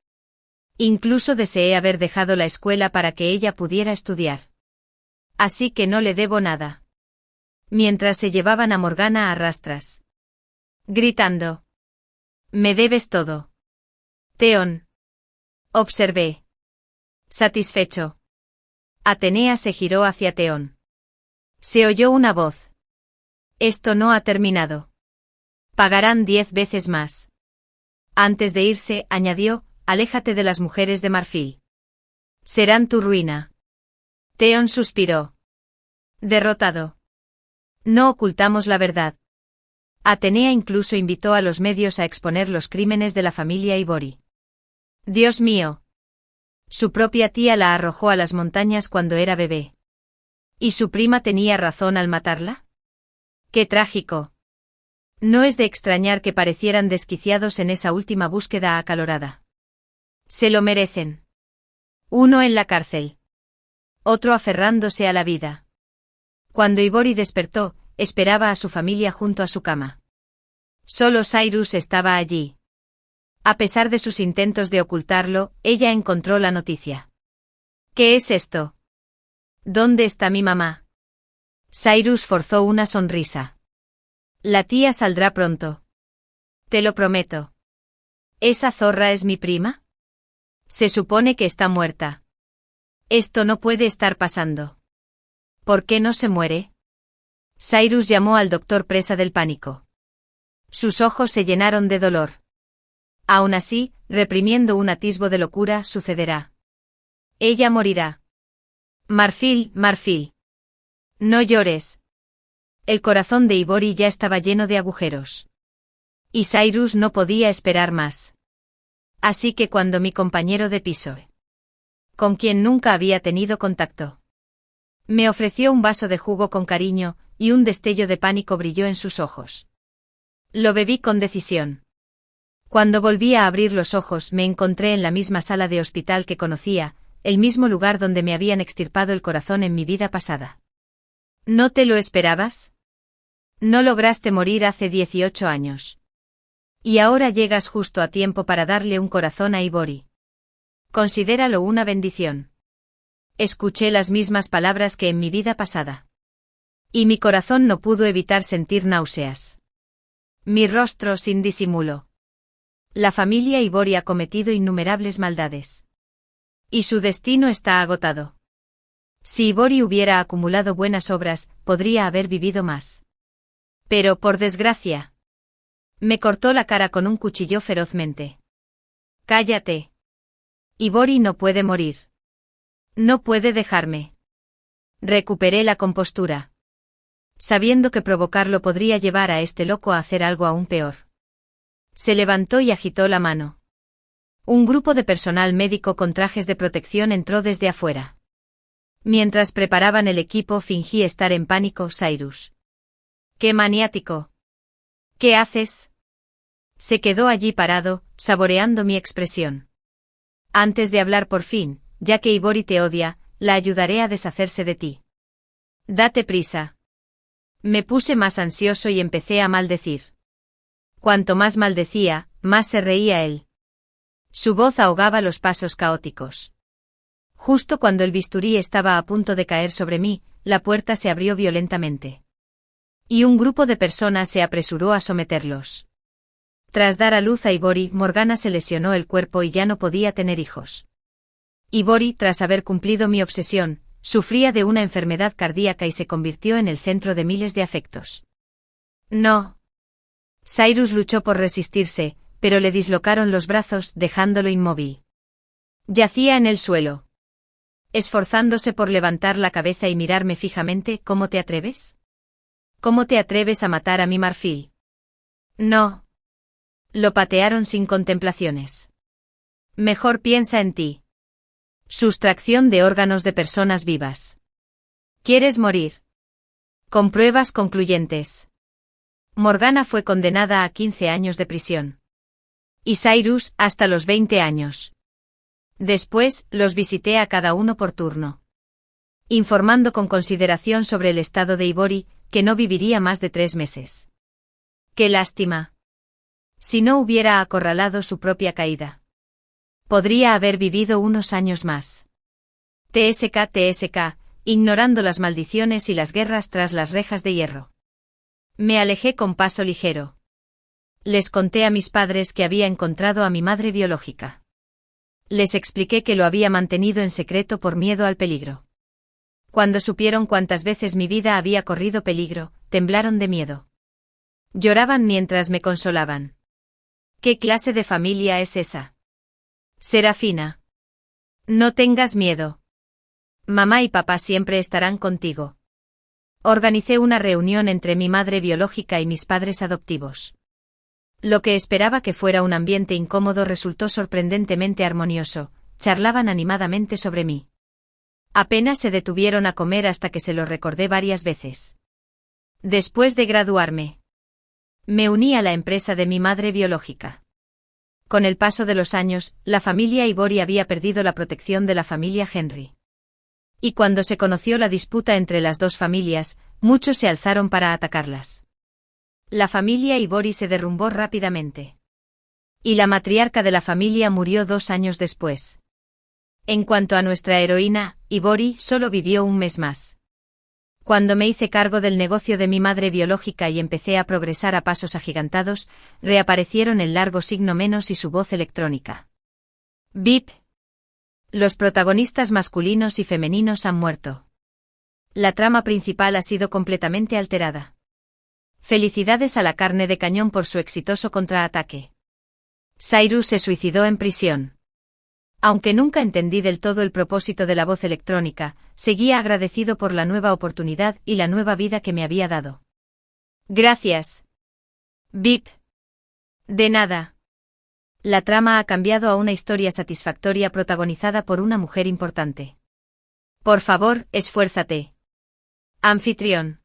Incluso deseé haber dejado la escuela para que ella pudiera estudiar. Así que no le debo nada. Mientras se llevaban a Morgana a rastras. Gritando. Me debes todo. Theon. Observé. Satisfecho. Atenea se giró hacia Theon. Se oyó una voz. Esto no ha terminado. Pagarán 10 veces más. Antes de irse, añadió, aléjate de las mujeres de marfil. Serán tu ruina. Theon suspiró. Derrotado. No ocultamos la verdad. Atenea incluso invitó a los medios a exponer los crímenes de la familia Ibori. Dios mío. Su propia tía la arrojó a las montañas cuando era bebé. ¿Y su prima tenía razón al matarla? ¡Qué trágico! No es de extrañar que parecieran desquiciados en esa última búsqueda acalorada. Se lo merecen. Uno en la cárcel. Otro aferrándose a la vida. Cuando Ibori despertó, esperaba a su familia junto a su cama. Solo Cyrus estaba allí. A pesar de sus intentos de ocultarlo, ella encontró la noticia. ¿Qué es esto? ¿Dónde está mi mamá? Cyrus forzó una sonrisa. La tía saldrá pronto. Te lo prometo. ¿Esa zorra es mi prima? Se supone que está muerta. Esto no puede estar pasando. ¿Por qué no se muere? Cyrus llamó al doctor presa del pánico. Sus ojos se llenaron de dolor. Aún así, reprimiendo un atisbo de locura, sucederá. Ella morirá. Marfil, Marfil. No llores. El corazón de Ibori ya estaba lleno de agujeros. Y Cyrus no podía esperar más. Así que cuando mi compañero de piso, con quien nunca había tenido contacto, me ofreció un vaso de jugo con cariño, y un destello de pánico brilló en sus ojos. Lo bebí con decisión. Cuando volví a abrir los ojos me encontré en la misma sala de hospital que conocía, el mismo lugar donde me habían extirpado el corazón en mi vida pasada. ¿No te lo esperabas? No lograste morir hace 18 años. Y ahora llegas justo a tiempo para darle un corazón a Ibori. Considéralo una bendición. Escuché las mismas palabras que en mi vida pasada. Y mi corazón no pudo evitar sentir náuseas. Mi rostro sin disimulo. La familia Ibori ha cometido innumerables maldades. Y su destino está agotado. Si Ibori hubiera acumulado buenas obras, podría haber vivido más. Pero, por desgracia, me cortó la cara con un cuchillo ferozmente. Cállate. Ibori no puede morir. No puede dejarme. Recuperé la compostura, sabiendo que provocarlo podría llevar a este loco a hacer algo aún peor. Se levantó y agitó la mano. Un grupo de personal médico con trajes de protección entró desde afuera. Mientras preparaban el equipo fingí estar en pánico. Cyrus. ¡Qué maniático! ¿Qué haces? Se quedó allí parado, saboreando mi expresión. Antes de hablar por fin, ya que Ibori te odia, la ayudaré a deshacerse de ti. Date prisa. Me puse más ansioso y empecé a maldecir. Cuanto más maldecía, más se reía él. Su voz ahogaba los pasos caóticos. Justo cuando el bisturí estaba a punto de caer sobre mí, la puerta se abrió violentamente. Y un grupo de personas se apresuró a someterlos. Tras dar a luz a Ibori, Morgana se lesionó el cuerpo y ya no podía tener hijos. Ibori, tras haber cumplido mi obsesión, sufría de una enfermedad cardíaca y se convirtió en el centro de miles de afectos. No. Cyrus luchó por resistirse, pero le dislocaron los brazos, dejándolo inmóvil. Yacía en el suelo, esforzándose por levantar la cabeza y mirarme fijamente. ¿Cómo te atreves? ¿Cómo te atreves a matar a mi Marfil? No. Lo patearon sin contemplaciones. Mejor piensa en ti. Sustracción de órganos de personas vivas. ¿Quieres morir? Con pruebas concluyentes. Morgana fue condenada a 15 años de prisión. Y Cyrus, hasta los 20 años. Después, los visité a cada uno por turno, informando con consideración sobre el estado de Ibori, que no viviría más de 3 meses. ¡Qué lástima! Si no hubiera acorralado su propia caída, podría haber vivido unos años más. TSK, ignorando las maldiciones y las guerras tras las rejas de hierro. Me alejé con paso ligero. Les conté a mis padres que había encontrado a mi madre biológica. Les expliqué que lo había mantenido en secreto por miedo al peligro. Cuando supieron cuántas veces mi vida había corrido peligro, temblaron de miedo. Lloraban mientras me consolaban. ¿Qué clase de familia es esa? Serafina. No tengas miedo. Mamá y papá siempre estarán contigo. Organicé una reunión entre mi madre biológica y mis padres adoptivos. Lo que esperaba que fuera un ambiente incómodo resultó sorprendentemente armonioso, charlaban animadamente sobre mí. Apenas se detuvieron a comer hasta que se lo recordé varias veces. Después de graduarme, me uní a la empresa de mi madre biológica. Con el paso de los años, la familia Ibori había perdido la protección de la familia Henry. Y cuando se conoció la disputa entre las dos familias, muchos se alzaron para atacarlas. La familia Ibori se derrumbó rápidamente. Y la matriarca de la familia murió 2 años después. En cuanto a nuestra heroína, Ibori solo vivió un mes más. Cuando me hice cargo del negocio de mi madre biológica y empecé a progresar a pasos agigantados, reaparecieron el largo signo menos y su voz electrónica. Bip. Los protagonistas masculinos y femeninos han muerto. La trama principal ha sido completamente alterada. Felicidades a la carne de cañón por su exitoso contraataque. Cyrus se suicidó en prisión. Aunque nunca entendí del todo el propósito de la voz electrónica, seguía agradecido por la nueva oportunidad y la nueva vida que me había dado. Gracias. Bip. De nada. La trama ha cambiado a una historia satisfactoria protagonizada por una mujer importante. Por favor, esfuérzate. Anfitrión.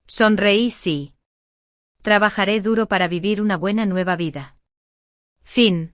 Sonreí, sí. Trabajaré duro para vivir una buena nueva vida. Fin.